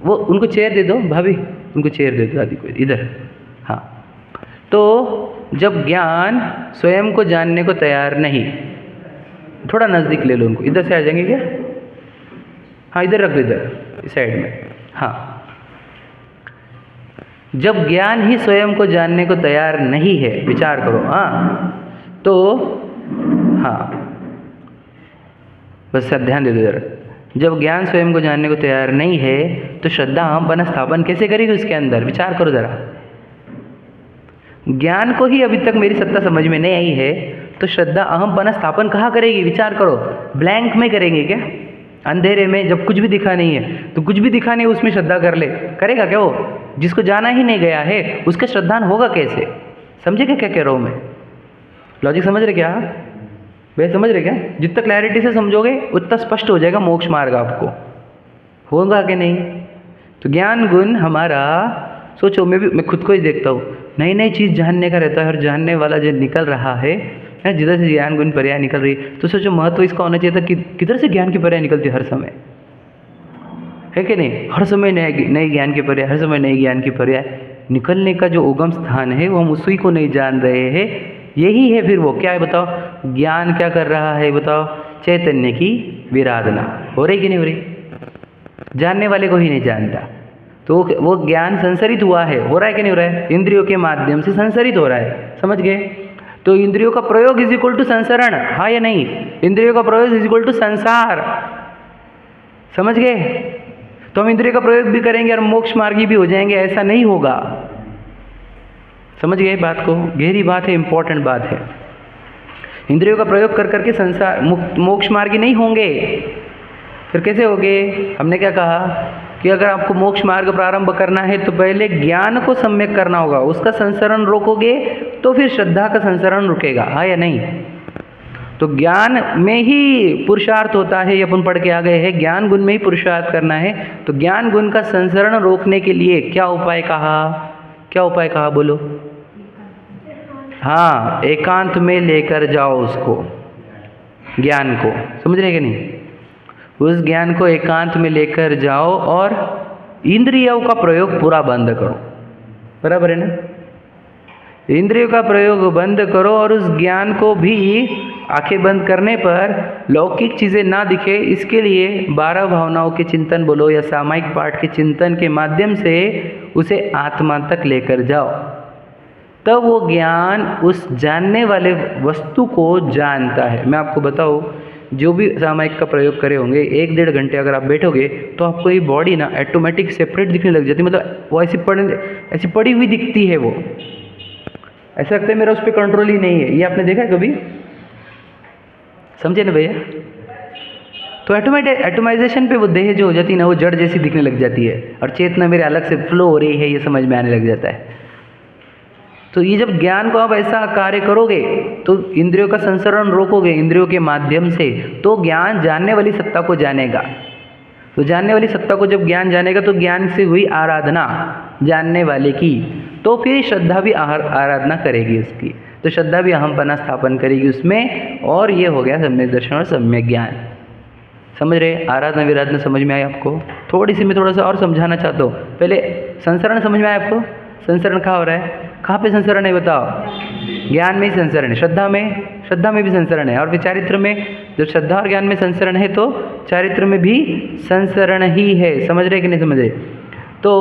वो उनको चेयर दे दो भाभी, उनको चेयर दे दो दादी को इधर। हाँ तो जब ज्ञान स्वयं को जानने को तैयार नहीं, थोड़ा नज़दीक ले लो उनको, इधर से आ जाएंगे क्या? हाँ इधर रख दो, इधर इस साइड में। हाँ जब ज्ञान ही स्वयं को जानने को तैयार नहीं है, विचार करो। हाँ तो हाँ बस ध्यान दे दो जरा। जब ज्ञान स्वयं को जानने को तैयार नहीं है तो श्रद्धा अहमपना स्थापन कैसे करेगी उसके अंदर? विचार करो जरा। ज्ञान को ही अभी तक मेरी सत्ता समझ में नहीं आई है तो श्रद्धा अहमपना स्थापन कहाँ करेगी? विचार करो। ब्लैंक में करेंगे क्या? अंधेरे में जब कुछ भी दिखा नहीं है, तो कुछ भी दिखा नहीं उसमें श्रद्धा कर ले, करेगा क्या वो? जिसको जाना ही नहीं गया है उसका श्रद्धान होगा कैसे? समझे क्या क्या कह रहा हूँ मैं? लॉजिक समझ रहे क्या भैया? समझ रहे क्या? जितना क्लैरिटी से समझोगे उतना स्पष्ट हो जाएगा मोक्ष मार्ग आपको, होगा कि नहीं? तो ज्ञान गुण हमारा, सोचो मैं खुद को ही देखता हूँ, नई नई चीज़ जानने का रहता है, और जानने वाला जो निकल रहा है जिधर से ज्ञान गुण पर्याय निकल रही है, तो सोचो महत्व इसका होना चाहिए था कि किधर से ज्ञान की पर्याय निकलती है हर समय, है कि नहीं? हर समय नए ज्ञान की पर्याय, हर समय नई ज्ञान की पर्याय निकलने का जो उगम स्थान है वो हम उसी को नहीं जान रहे हैं। यही है फिर वो क्या है बताओ? ज्ञान क्या कर रहा है बताओ? चैतन्य की विराधना हो रही कि नहीं हो रही? जानने वाले को ही नहीं जानता, तो वो ज्ञान संसरित हुआ है, हो रहा है कि नहीं हो रहा है? इंद्रियों के माध्यम से संसरित हो रहा है, समझ गए? तो इंद्रियों का प्रयोग इज इक्वल टू संसरण, हाँ या नहीं? इंद्रियों का प्रयोग इज इक्वल टू संसार, समझ गए? तो हम इंद्रियों का प्रयोग भी करेंगे और मोक्ष मार्गी भी हो जाएंगे, ऐसा नहीं होगा। समझ गए बात को? गहरी बात है, इंपॉर्टेंट बात है। इंद्रियों का प्रयोग कर करके संसार मोक्ष मार्गी नहीं होंगे, फिर कैसे होगे? हमने क्या कहा कि अगर आपको मोक्ष मार्ग प्रारंभ करना है तो पहले ज्ञान को सम्यक करना होगा, उसका संसरण रोकोगे तो फिर श्रद्धा का संसरण रुकेगा, हाँ या नहीं? तो ज्ञान में ही पुरुषार्थ होता है, ये अपन पढ़ के आ गए हैं, ज्ञान गुण में ही पुरुषार्थ करना है। तो ज्ञान गुण का संसरण रोकने के लिए क्या उपाय कहा? क्या उपाय कहा बोलो? हाँ, एकांत में लेकर जाओ उसको, ज्ञान को, समझ रहे कि नहीं? उस ज्ञान को एकांत में लेकर जाओ और इंद्रियों का प्रयोग पूरा बंद करो, बराबर है ना? इंद्रियों का प्रयोग बंद करो और उस ज्ञान को भी आंखें बंद करने पर लौकिक चीज़ें ना दिखे, इसके लिए 12 भावनाओं के चिंतन बोलो या सामायिक पाठ के चिंतन के माध्यम से उसे आत्मा तक लेकर जाओ, तब वो ज्ञान उस जानने वाले वस्तु को जानता है। मैं आपको बताऊँ, जो भी सामायिक का प्रयोग करे होंगे 1-1.5 घंटे अगर आप बैठोगे तो आपको ये बॉडी ना ऑटोमेटिक सेपरेट दिखने लग जाती है, मतलब वो ऐसी पड़ी हुई दिखती है, वो ऐसा लगता है मेरा उस पर कंट्रोल ही नहीं है। ये आपने देखा है कभी? समझे ना भैया? तो एटोमाइजेशन पे वो देह जो हो जाती है ना, वो जड़ जैसी दिखने लग जाती है और चेतना मेरे अलग से फ्लो हो रही है, ये समझ में आने लग जाता है। तो ये जब ज्ञान को आप ऐसा कार्य करोगे तो इंद्रियों का संसरण रोकोगे इंद्रियों के माध्यम से, तो ज्ञान जानने वाली सत्ता को जानेगा। तो जानने वाली सत्ता को जब ज्ञान जानेगा तो ज्ञान से हुई आराधना जानने वाले की, तो फिर श्रद्धा भी आराधना करेगी उसकी, तो श्रद्धा भी अहमपना स्थापन करेगी उसमें, और ये हो गया सम्यक दर्शन और सम्यक ज्ञान। समझ रहे? आराधना विराधना समझ में आई आपको? थोड़ी सी मैं थोड़ा सा और समझाना चाहता हूँ। पहले संसरण समझ में आया आपको? संसरण कहाँ हो रहा है? कहाँ पे संसरण है बताओ? ज्ञान में ही संसरण है, श्रद्धा में भी संसरण है, और फिर चारित्र में, जब श्रद्धा और ज्ञान में संसरण है तो चारित्र में भी संसरण ही है। समझ रहे कि नहीं समझ रहे? तो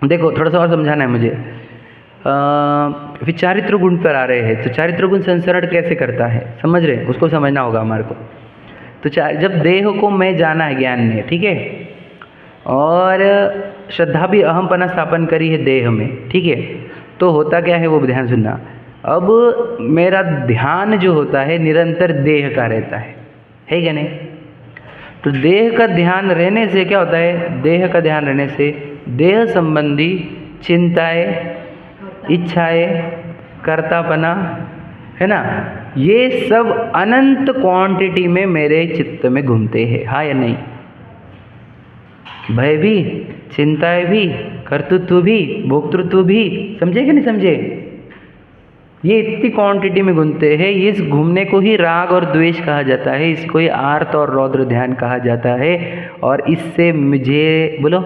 देखो थोड़ा सा और समझाना है मुझे। फिर चारित्र गुण पर आ रहे हैं, तो चारित्र गुण संसरण कैसे करता है समझ रहे? उसको समझना होगा हमारे को। तो जब देह को मैं जाना है ज्ञान ने, ठीक है, और श्रद्धा भी अहमपना स्थापन करी है देह में, ठीक है, तो होता क्या है वो ध्यान सुनना। अब मेरा ध्यान जो होता है निरंतर देह का रहता है क्या नहीं? तो देह का ध्यान रहने से क्या होता है? देह का ध्यान रहने से देह संबंधी चिंताएं, इच्छाएं, कर्तापना, है ना, ये सब अनंत क्वांटिटी में मेरे चित्त में घूमते हैं, हाँ या नहीं? भय भी, चिंताएं भी, कर्तृत्व भी, भोक्तृत्व भी, समझे कि नहीं समझे? ये इतनी क्वांटिटी में घूमते हैं। इस घूमने को ही राग और द्वेष कहा जाता है, इसको ही आर्त और रौद्र ध्यान कहा जाता है, और इससे मुझे बोलो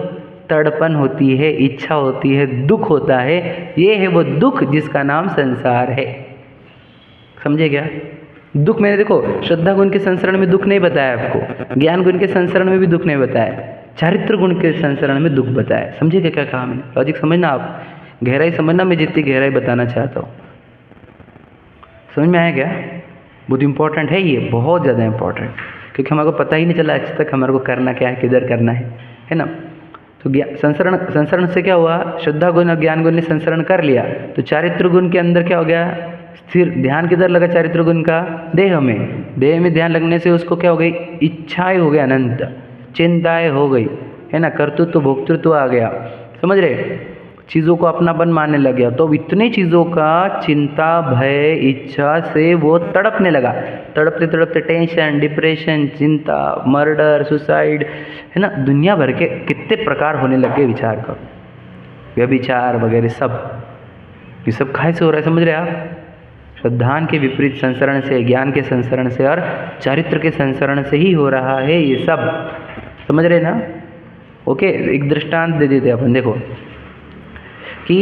तड़पन होती है, इच्छा होती है, दुख होता है। ये है वो दुख जिसका नाम संसार है। समझे क्या? दुख मैंने देखो श्रद्धा गुण के संसरण में दुख नहीं बताया आपको, ज्ञान गुण के संसरण में भी दुख नहीं बताया, चारित्र गुण के संसरण में दुख बताया। समझे क्या क्या कहा मैंने? लॉजिक समझना, आप गहराई समझना, मैं जितनी गहराई बताना चाहता हूँ। समझ में आया क्या? बहुत इंपॉर्टेंट है ये, बहुत ज़्यादा इंपॉर्टेंट, क्योंकि हमारे को पता ही नहीं चला आज तक हमारे को करना क्या है, किधर करना है ना? तो संसरण से क्या हुआ? श्रद्धा गुण और ज्ञान गुण ने संसरण कर लिया, तो चारित्र गुण के अंदर क्या हो गया? स्थिर ध्यान किधर लगा? चारित्र गुण का देह में, देह में ध्यान लगने से उसको क्या हो गई? इच्छाएं हो गई अनंत, चिंताएं हो गई, है ना, कर्तृत्व भोक्तृत्व आ गया। समझ रहे? चीज़ों को अपनापन मानने लग गया, तो इतने चीज़ों का चिंता, भय, इच्छा से वो तड़पने लगा। तड़पते तड़पते टेंशन, डिप्रेशन, चिंता, मर्डर, सुसाइड, है ना, दुनिया भर के कितने प्रकार होने लग गए विचार का, व्यभिचार वगैरह सब। ये सब काहे से हो रहा है, समझ रहे आप? श्रद्धान के विपरीत संसरण से, ज्ञान के संसरण से और चारित्र के संसरण से ही हो रहा है ये सब, समझ रहे ना? ओके, एक दृष्टांत दे देते अपन, देखो कि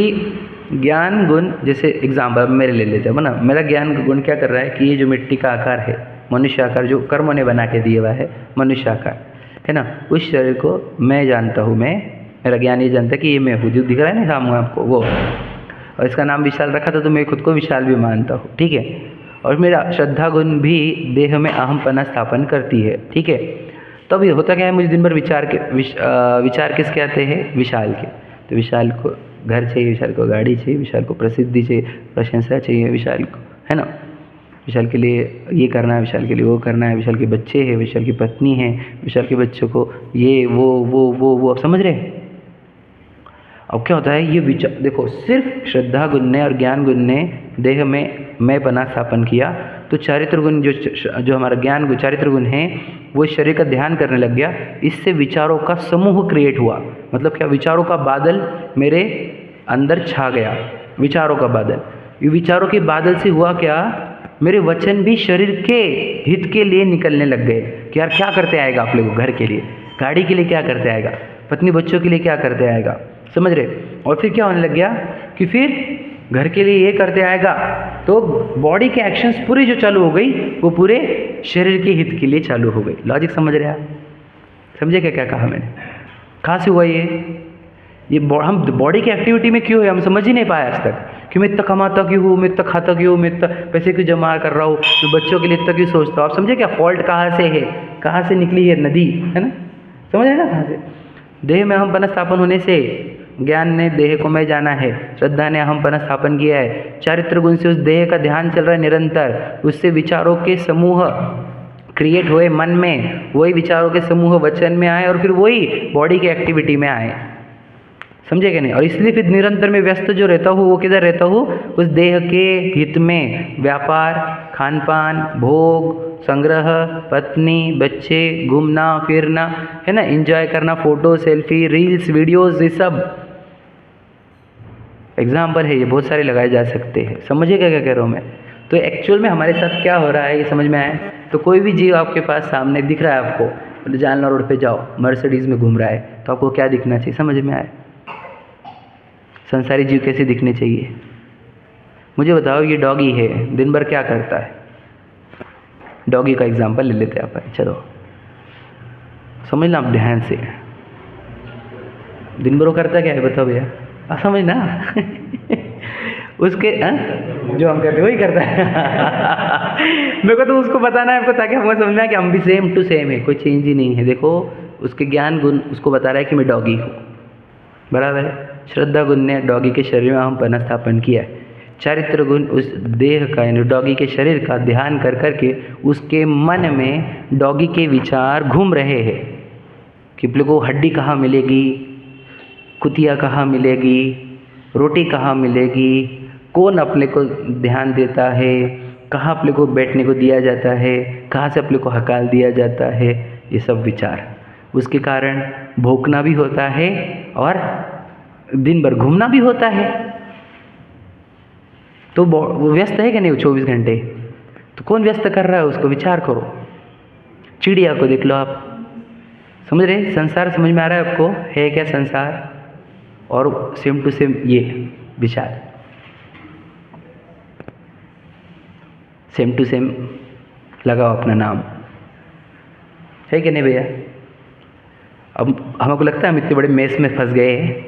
ज्ञान गुण, जैसे एग्जाम्पल मेरे ले लेते हैं ना, मेरा ज्ञान गुण क्या कर रहा है कि ये जो मिट्टी का आकार है, मनुष्य आकार, जो कर्मों ने बना के दिया हुआ है मनुष्य आकार, है ना, उस शरीर को मैं जानता हूँ, मेरा ज्ञान ये जानता है कि ये मैं हूँ, जो दिख रहा है ना सामने आपको वो, और इसका नाम विशाल रखा था तो मैं खुद को विशाल भी मानता हूँ, ठीक है। और मेरा श्रद्धा गुण भी देह में अहमपना स्थापन करती है, ठीक है। तो अभी होता क्या है, मुझे दिन भर विचार किसके आते हैं? विशाल के। तो विशाल को घर चाहिए, विशाल को गाड़ी चाहिए, विशाल को प्रसिद्धि चाहिए, प्रशंसा चाहिए विशाल को, है ना, विशाल के लिए ये करना है, विशाल के लिए वो करना है, विशाल के बच्चे हैं, विशाल की पत्नी है, विशाल के बच्चों को ये वो आप समझ रहे हैं? अब क्या होता है, ये विचार देखो, सिर्फ श्रद्धा गुण ने और ज्ञान गुण ने देह में मैं बना स्थापन किया, तो चारित्र गुण जो हमारा ज्ञान गुण, चारित्र गुण है, वो शरीर का ध्यान करने लग गया। इससे विचारों का समूह क्रिएट हुआ, मतलब क्या, विचारों का बादल मेरे अंदर छा गया, विचारों का बादल। ये विचारों के बादल से हुआ क्या, मेरे वचन भी शरीर के हित के लिए निकलने लग गए कि यार क्या करते आएगा आप लोग, घर के लिए, गाड़ी के लिए क्या करते आएगा, पत्नी बच्चों के लिए क्या करते आएगा, समझ रहे? और फिर क्या होने लग गया कि फिर घर के लिए ये करते आएगा, तो बॉडी के एक्शंस पूरी जो चालू हो गई वो पूरे शरीर के हित के लिए चालू हो गई। लॉजिक समझ रहे आप? समझे क्या क्या कहा मैंने? कहाँ से हुआ ये हम बॉडी की एक्टिविटी में क्यों है, हम समझ ही नहीं पाए आज तक कि मैं इतना कमाता क्यों हूँ, मैं इतना खाता क्यों हूँ, मैं इतना पैसे क्यों जमा कर रहा हूँ, मैं बच्चों के लिए इतना क्यों सोचता हूँ। आप समझे क्या फॉल्ट कहाँ से है, कहाँ से निकली है नदी, है ना, समझ रहे ना कहाँ से? देह में अहमपना स्थापन होने से ज्ञान ने देह को मैं जाना है, श्रद्धा ने अहमपना स्थापन किया है, चारित्र गुण से उस देह का ध्यान चल रहा है निरंतर, उससे विचारों के समूह क्रिएट हुए मन में, वही विचारों के समूह वचन में आए और फिर वही बॉडी की एक्टिविटी में आए, समझे कि नहीं? और इसलिए फिर निरंतर में व्यस्त जो रहता हूँ वो किधर रहता हूँ, उस देह के हित में, व्यापार, खान पान, भोग, संग्रह, पत्नी, बच्चे, घूमना फिरना, है ना, एंजॉय करना, फोटो, सेल्फी, रील्स, वीडियोस, ये सब एग्जाम्पल है, ये बहुत सारे लगाए जा सकते हैं। समझिएगा क्या कह रहा हूँ मैं? तो एक्चुअल में हमारे साथ क्या हो रहा है ये समझ में आए? तो कोई भी जीव आपके पास सामने दिख रहा है आपको, मतलब जालना रोड पे जाओ, मर्सिडीज़ में घूम रहा है, तो आपको क्या दिखना चाहिए, समझ में आए? संसारी जीव कैसे दिखने चाहिए? मुझे बताओ, ये डॉगी है, दिन भर क्या करता है? डॉगी का एग्जांपल ले लेते हैं अपन, चलो समझना आप ध्यान से। दिन भर वो करता क्या है बताओ भैया, आप समझना उसके जो हम कहते वही करता है मेरे को तो उसको बताना है आपको, ताकि हमको समझना है कि हम भी सेम टू सेम है, कोई चेंज ही नहीं है। देखो, उसके ज्ञान गुण उसको बता रहा है कि मैं डॉगी हूँ, बराबर है। श्रद्धा गुण ने डॉगी के शरीर में अहमपना स्थापन किया है। चारित्र गुण उस देह का, यानी डॉगी के शरीर का ध्यान कर करके उसके मन में डॉगी के विचार घूम रहे हैं कि अपने को हड्डी कहाँ मिलेगी, कुतिया कहाँ मिलेगी, रोटी कहाँ मिलेगी, कौन अपने को ध्यान देता है, कहाँ अपने को बैठने को दिया जाता है, कहाँ से अपने को हकाल दिया जाता है, ये सब विचार। उसके कारण भौंकना भी होता है और दिन भर घूमना भी होता है। तो वो व्यस्त है कि नहीं 24 घंटे? तो कौन व्यस्त कर रहा है उसको, विचार करो। चिड़िया को देख लो आप, समझ रहे? संसार समझ में आ रहा है आपको, है क्या संसार? और सेम टू सेम ये विचार, सेम टू सेम लगाओ अपना नाम, है कि नहीं भैया? अब हमको लगता है हम इतने बड़े मेस में फंस गए हैं,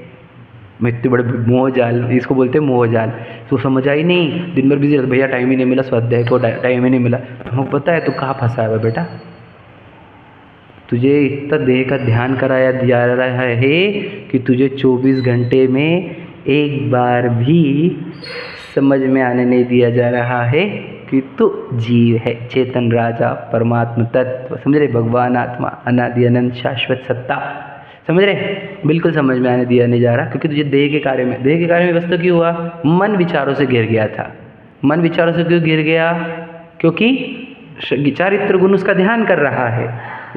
मैं इतने बड़े मोह जाल, इसको बोलते हैं मोह जाल। तो समझ आई नहीं, दिन भर बिजी रहता, भैया टाइम ही नहीं मिला, स्वाध्याय को टाइम ही नहीं मिला। हमको पता है तू कहाँ फंसा है बेटा, तुझे इतना देह का ध्यान कराया जा रहा है कि तुझे 24 घंटे में एक बार भी समझ में आने नहीं दिया जा रहा है कि तू जीव है, चेतन राजा, परमात्मा तत्व, समझ रहे? भगवान, आत्मा, अनादि अनंत शाश्वत सत्ता, समझ रहे? बिल्कुल समझ में आने दिया नहीं जा रहा, क्योंकि तुझे देह के कार्य में व्यस्त क्यों हुआ? मन विचारों से घिर गया था। मन विचारों से क्यों घिर गया? क्योंकि चारित्र गुण उसका ध्यान कर रहा है,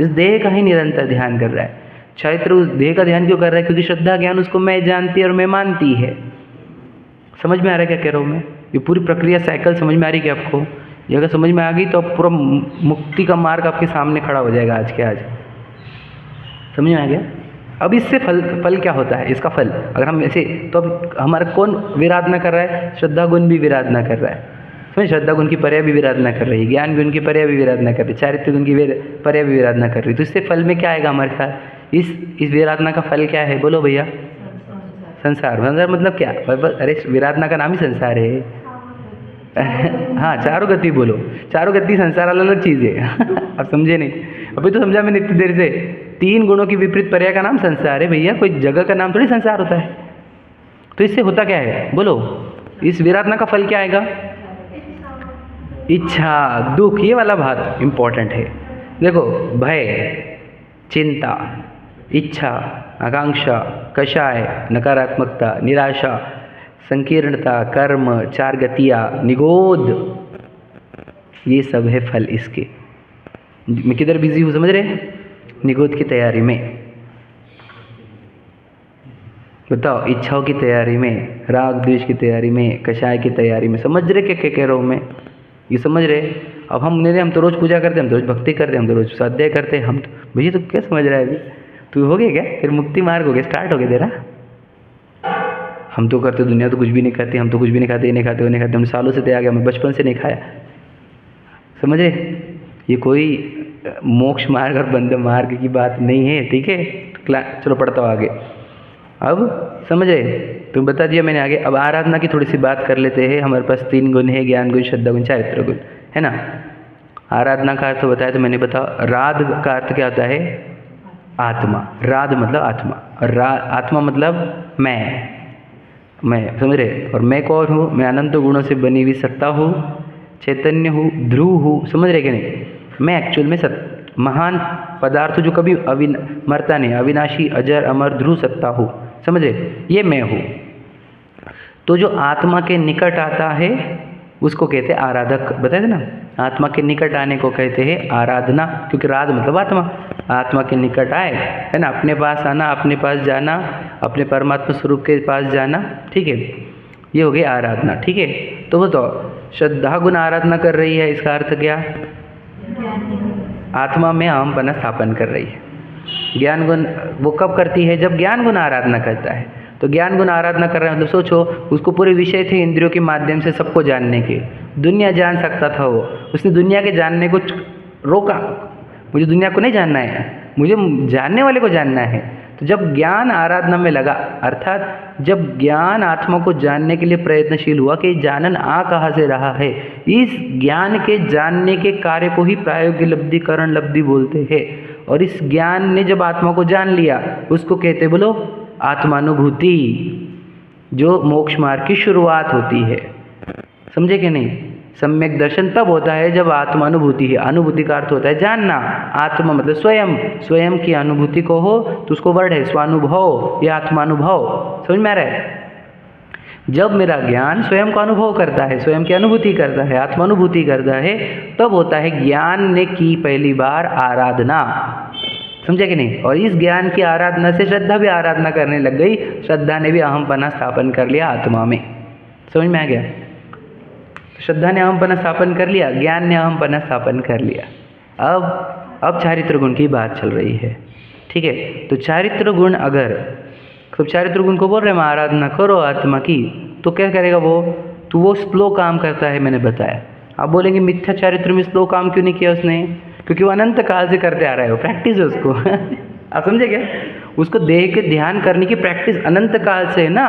इस देह का ही निरंतर ध्यान कर रहा है। चारित्र उस देह का ध्यान क्यों कर रहा है? क्योंकि श्रद्धा ज्ञान उसको मैं जानती है और मैं मानती है। समझ में आ रहा है क्या कह रहा हूँ मैं? ये पूरी प्रक्रिया साइकिल समझ में आ रही है क्या आपको? ये अगर समझ में आ गई तो पूरा मुक्ति का मार्ग आपके सामने खड़ा हो जाएगा आज के आज। समझ में आ गया? अब इससे फल क्या होता है? इसका फल अगर हम ऐसे, तो अब हमारा कौन विराधना कर रहा है? श्रद्धा गुण भी विराधना कर रहा है। समझ? श्रद्धा गुण की पर्याय भी विराधना कर रही है, ज्ञान गुण की पर्याय भी विराधना कर रही है, चारित्र गुण की पर्याय भी विराधना कर रही है। तो इससे फल में क्या आएगा हमारे साथ? इस विराधना का फल क्या है? बोलो भैया। संसार। संसार मतलब क्या? अरे विराधना का नाम ही संसार है। हाँ, चारों गति बोलो। चारों गति संसार अलग अलग चीज़ है। आप समझे नहीं? अभी तो समझा मैंने इतनी देर से। 3 गुणों की विपरीत पर्याय का नाम संसार है भैया, कोई जगह का नाम थोड़ी संसार होता है। तो इससे होता क्या है? बोलो। इस विराधना का फल क्या आएगा? इच्छा, दुख, ये वाला बात इंपॉर्टेंट है। देखो, भय, चिंता, इच्छा, आकांक्षा, कषाय, नकारात्मकता, निराशा, संकीर्णता, कर्म, 4 गतियाँ, निगोध, ये सब है फल इसके। मैं किधर बिजी हूँ समझ रहे? निगोध की तैयारी में। बताओ, इच्छाओं की तैयारी में, राग द्वेष की तैयारी में, कषाय की तैयारी में। समझ रहे क्या कह रहा हूँ मैं? ये समझ रहे? अब हम तो रोज़ पूजा करते हैं, हम तो रोज़ भक्ति करते हैं, हम तो रोज़ स्वाध्याय करते हैं, हम तो भैया तो क्या समझ रहा है अभी? तू हो गया क्या? फिर मुक्ति मार्ग हो गया, स्टार्ट हो गया तेरा। हम तो करते, दुनिया तो कुछ भी नहीं करती, हम तो कुछ भी नहीं खाते, ये नहीं खाते, वो नहीं खाते, हम सालों से तैयार गया, मैं बचपन से नहीं खाया। समझ रहे? ये कोई मोक्ष मार्ग और बंध मार्ग की बात नहीं है, ठीक है? चलो पढ़ता हूँ आगे। अब समझ रहे? तो बता दिया मैंने आगे। अब आराधना की थोड़ी सी बात कर लेते हैं। हमारे पास 3 गुण है, ज्ञान गुण, श्रद्धा गुण, चारित्र गुण, है ना? आराधना का अर्थ बताया तो मैंने बताया। राध का अर्थ क्या होता है? आत्मा। राध मतलब आत्मा, और आत्मा मतलब मैं, समझ रहे? और मैं कौन हूँ? मैं अनंत गुणों से बनी हुई सत्ता हूँ, चैतन्य हूँ, ध्रुव हूँ। समझ रहे कि नहीं? मैं एक्चुअल में महान पदार्थ जो कभी मरता नहीं, अविनाशी, अजर, अमर, ध्रुव सत्ता हूँ। समझ रहे? ये मैं हूँ। तो जो आत्मा के निकट आता है उसको कहते हैं आराधक। बताए थे ना? आत्मा के निकट आने को कहते हैं आराधना, क्योंकि राध मतलब आत्मा। आत्मा के निकट आए, है ना? अपने पास आना, अपने पास जाना, अपने परमात्मा स्वरूप के पास जाना, ठीक है? ये हो गई आराधना, ठीक है? तो बताओ, श्रद्धा गुण आराधना कर रही है, इसका अर्थ क्या? आत्मा में अहमपना स्थापन कर रही है। ज्ञान गुण वो कब करती है? जब ज्ञान गुण आराधना करता है। तो ज्ञान गुण आराधना कर रहा है मतलब सोचो, उसको पूरे विषय थे इंद्रियों के माध्यम से सबको जानने के। दुनिया जान सकता था वो, उसने दुनिया के जानने को रोका। मुझे दुनिया को नहीं जानना है, मुझे जानने वाले को जानना है। तो जब ज्ञान आराधना में लगा, अर्थात जब ज्ञान आत्मा को जानने के लिए प्रयत्नशील हुआ कि जानन आ कहाँ से रहा है, इस ज्ञान के जानने के कार्य को ही प्रायोगिक लब्धि, करण लब्धि बोलते हैं। और इस ज्ञान ने जब आत्मा को जान लिया, उसको कहते बोलो आत्मानुभूति, जो मोक्ष मार्ग की शुरुआत होती है। समझे कि नहीं? सम्यक दर्शन तब होता है जब आत्मानुभूति है। अनुभूति का अर्थ होता है जानना। आत्मा मतलब स्वयं की अनुभूति को हो तो उसको वर्ड है स्वानुभव या आत्मानुभव। समझ में आ रहा है? जब मेरा ज्ञान स्वयं का अनुभव करता है, स्वयं की अनुभूति करता है, आत्मानुभूति करता है, तब होता है ज्ञान ने की पहली बार आराधना। समझे कि नहीं? और इस ज्ञान की आराधना से श्रद्धा भी आराधना करने लग गई। श्रद्धा ने भी अहमपना स्थापन कर लिया आत्मा में। समझ में आ गया? श्रद्धा ने अहमपना स्थापन कर लिया, ज्ञान ने अहमपना स्थापन कर लिया। अब चारित्र गुण की बात चल रही है, ठीक है? तो चारित्र गुण, अगर तो चारित्र गुण को बोल रहे हैं आराधना करो आत्मा की, तो क्या करेगा वो? तो वो स्लो काम करता है, मैंने बताया। आप बोलेंगे मिथ्या चारित्र में स्लो काम क्यों नहीं किया उसने? क्योंकि वो अनंत काल से करते आ रहा है, वो प्रैक्टिस है उसको। आप समझे क्या? उसको देह के ध्यान करने की प्रैक्टिस अनंत काल से है ना,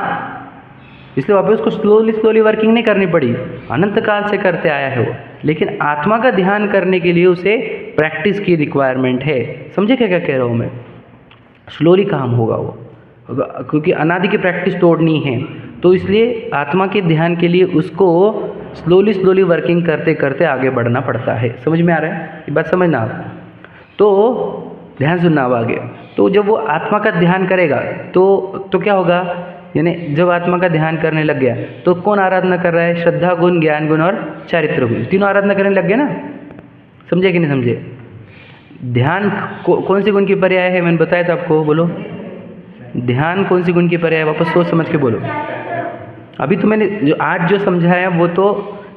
इसलिए वापस उसको स्लोली वर्किंग नहीं करनी पड़ी, अनंत काल से करते आया है वो। लेकिन आत्मा का ध्यान करने के लिए उसे प्रैक्टिस की रिक्वायरमेंट है। समझे क्या कह रहा हूँ मैं? स्लोली काम होगा वो, क्योंकि अनादि की प्रैक्टिस तोड़नी है। तो इसलिए आत्मा के ध्यान के लिए उसको स्लोली वर्किंग करते करते आगे बढ़ना पड़ता है। समझ में आ रहा है? ये बात समझना आप। तो ध्यान सुनना अब आगे। तो जब वो आत्मा का ध्यान करेगा तो क्या होगा, यानी जब आत्मा का ध्यान करने लग गया तो कौन आराधना कर रहा है? श्रद्धा गुण, ज्ञान गुण और चारित्र गुण, तीनों आराधना करने लग गए ना। समझे कि नहीं समझे? ध्यान कौन सी गुण की पर्याय है? मैंने बताया था आपको, बोलो। ध्यान कौन सी गुण की पर्याय है? वापस सोच समझ के बोलो। अभी तो मैंने जो आज जो समझाया वो तो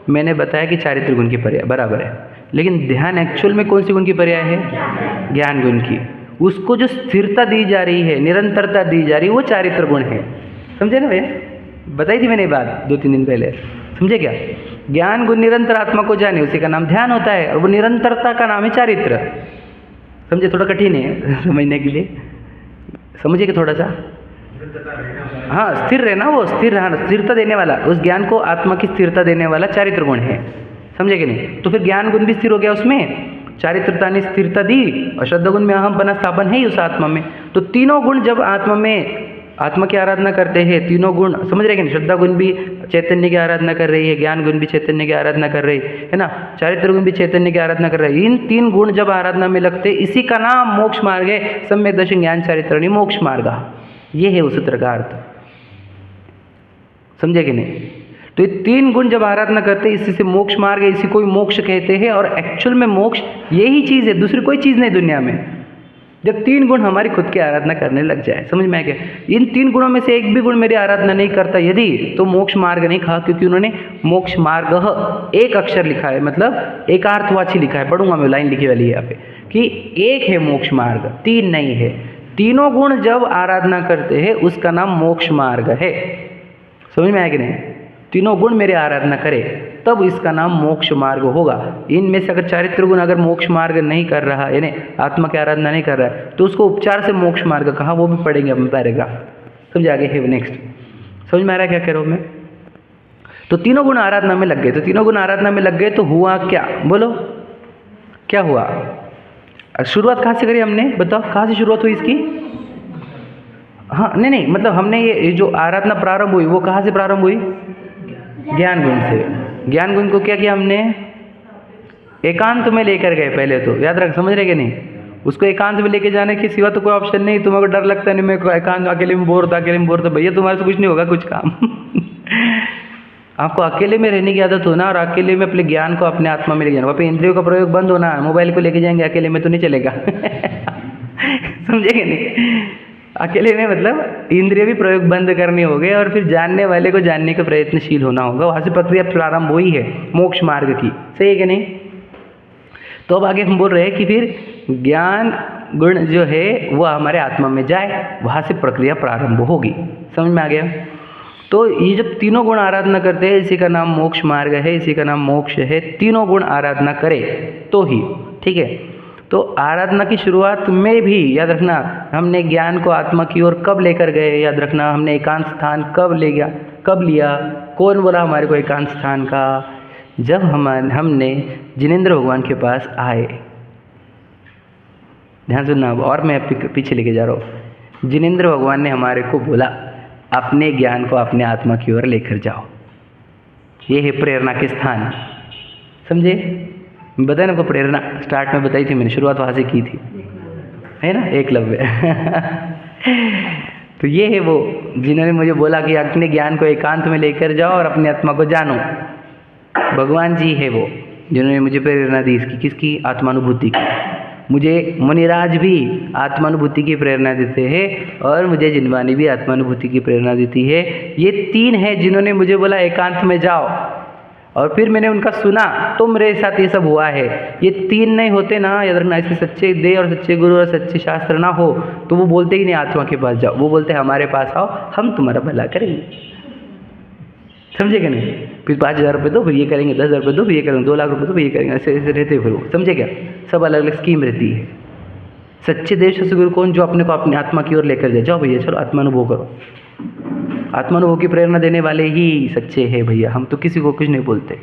मैंने बताया कि चारित्र गुण की पर्याय बराबर है, लेकिन ध्यान एक्चुअल में कौन सी गुण की पर्याय है? ज्ञान गुण की। उसको जो स्थिरता दी जा रही है, निरंतरता दी जा रही है, वो चारित्र गुण है। समझे ना भैया? बताई थी मैंने बात 2-3 दिन पहले। समझे क्या? ज्ञान गुण निरंतर आत्मा को जाने, उसी का नाम ध्यान होता है, और वो निरंतरता का नाम है चारित्र। समझे? थोड़ा कठिन है समझने के लिए, समझिए कि थोड़ा सा। हाँ, स्थिर रहना, वो स्थिर रहना, स्थिरता देने वाला, उस ज्ञान को आत्मा की स्थिरता देने वाला चारित्र गुण है। समझे कि नहीं? तो फिर ज्ञान गुण भी स्थिर हो गया उसमें, चारित्रता ने स्थिरता दी, और श्रद्धा गुण में अहम बना स्थापन है ही उस आत्मा में। तो तीनों गुण जब आत्मा में, आत्मा की आराधना करते हैं, तीनों गुण, समझ रहे कि नहीं? श्रद्धा गुण भी चैतन्य की आराधना कर रही है, ज्ञान गुण भी चैतन्य की आराधना कर रही है ना, चारित्र गुण भी चैतन्य की आराधना कर रही है। इन 3 गुण जब आराधना में लगते, इसी का नाम मोक्ष मार्ग है। सम्यक दर्शन ज्ञान चारित्र मोक्ष मार्ग, ये है उस सूत्र का अर्थ। समझे कि नहीं? तो ये 3 गुण जब आराधना करते हैं, इसी से मोक्ष मार्ग है, इसी को मोक्ष कहते हैं। और एक्चुअल में मोक्ष यही चीज़ है, दूसरी कोई चीज़ नहीं दुनिया में। जब 3 गुण हमारी खुद की आराधना करने लग जाए, समझ में आ गया? इन 3 गुणों में से एक भी गुण मेरी आराधना नहीं करता यदि, तो मोक्ष मार्ग नहीं कहा, क्योंकि उन्होंने मोक्ष मार्ग एक अक्षर लिखा है, मतलब एकार्थवाची लिखा है। पढ़ूंगा मैं, लाइन लिखी वाली है यहाँ पे कि एक है मोक्ष मार्ग, 3 नहीं है। तीनों गुण जब आराधना करते हैं उसका नाम मोक्ष मार्ग है। समझ में आया कि नहीं? तीनों गुण मेरे आराधना करे तब इसका नाम मोक्ष मार्ग होगा। इनमें से अगर चारित्र गुण अगर मोक्ष मार्ग नहीं कर रहा, यानी आत्मा की आराधना नहीं कर रहा है, तो उसको उपचार से मोक्ष मार्ग कहा, वो भी पढ़ेंगे हम पैराग्राफ। समझ आगे है नेक्स्ट? समझ में आ रहा है क्या कह रहा हूँ मैं? तो तीनों गुण आराधना में लग गए, तो तीनों गुण आराधना में लग गए तो हुआ क्या? बोलो क्या हुआ? शुरुआत कहाँ से करी हमने? बताओ कहाँ से शुरुआत हुई इसकी? हाँ नहीं, मतलब हमने ये जो आराधना प्रारंभ हुई वो कहाँ से प्रारंभ हुई? ज्ञान गुण से। ज्ञान गुण को क्या किया हमने? एकांत में लेकर गए पहले तो, याद रख, समझ रहे कि नहीं? उसको एकांत में लेके जाने के सिवा तो कोई ऑप्शन नहीं। तुम्हें डर लगता नहीं, मेरे को एकांत अकेले में बोर होता, भैया तुम्हारे से कुछ नहीं होगा कुछ काम आपको अकेले में रहने की आदत हो ना, और अकेले में अपने ज्ञान को अपने आत्मा में ले जाना। वहाँ पे इंद्रियों का प्रयोग बंद होना, मोबाइल को लेके जाएंगे अकेले में तो नहीं चलेगा समझे कि नहीं? अकेले में मतलब इंद्रिय भी प्रयोग बंद करने हो गए, और फिर जानने वाले को जानने का प्रयत्नशील होना होगा। वहाँ से प्रक्रिया प्रारंभ हुई है मोक्ष मार्ग की। सही है कि नहीं? तो अब आगे हम बोल रहे हैं कि फिर ज्ञान गुण जो है वो हमारे आत्मा में जाए, वहाँ से प्रक्रिया प्रारंभ होगी। समझ में आ गया? तो ये जब तीनों गुण आराधना करते हैं, इसी का नाम मोक्ष मार्ग है, इसी का नाम मोक्ष है। तीनों गुण आराधना करे तो ही, ठीक है? तो आराधना की शुरुआत में भी याद रखना, हमने ज्ञान को आत्मा की ओर कब लेकर गए? याद रखना, हमने एकांत स्थान कब लिया? कौन बोला हमारे को एकांत स्थान का? जब हमने जिनेंद्र भगवान के पास आए। ध्यान सुनना, और मैं पीछे लेके जा रहा हूँ। जिनेंद्र भगवान ने हमारे को बोला अपने ज्ञान को अपने आत्मा की ओर लेकर जाओ। ये है प्रेरणा के स्थान। समझे? बताया ना, को प्रेरणा स्टार्ट में बताई थी मैंने, शुरुआत वहाँ से की थी, है ना, एकलव्य तो ये है वो जिन्होंने मुझे बोला कि अपने ज्ञान को एकांत में लेकर जाओ और अपने आत्मा को जानो। भगवान जी है वो जिन्होंने मुझे प्रेरणा दी इसकी, किसकी? आत्मानुभूति की। मुझे मुनिराज भी आत्मानुभूति की प्रेरणा देते हैं, और मुझे जिनवानी भी आत्मानुभूति की प्रेरणा देती है। ये 3 हैं जिन्होंने मुझे बोला एकांत में जाओ, और फिर मैंने उनका सुना, तो मेरे साथ ये सब हुआ है। ये 3 नहीं होते ना, याद रखना, ऐसे सच्चे देव और सच्चे गुरु और सच्चे शास्त्र ना हो तो वो बोलते ही नहीं आत्मा के पास जाओ, वो बोलते हमारे पास आओ, हम तुम्हारा भला करेंगे। समझे कि नहीं? फिर 5,000 रुपये दो, फिर ये करेंगे, 10,000 रुपये दो, फिर ये करेंगे, 2 लाख रुपये दो, फिर ये करेंगे, ऐसे ऐसे रहते फिर वो। समझे क्या? सब अलग अलग स्कीम रहती है। सच्चे देव सच्चे गुरु कौन? जो अपने को अपनी आत्मा की ओर लेकर जाए। जाओ भैया चलो आत्मानुभव करो। आत्मानुभव की प्रेरणा देने वाले ही सच्चे हैं भैया, हम तो किसी को कुछ नहीं बोलते।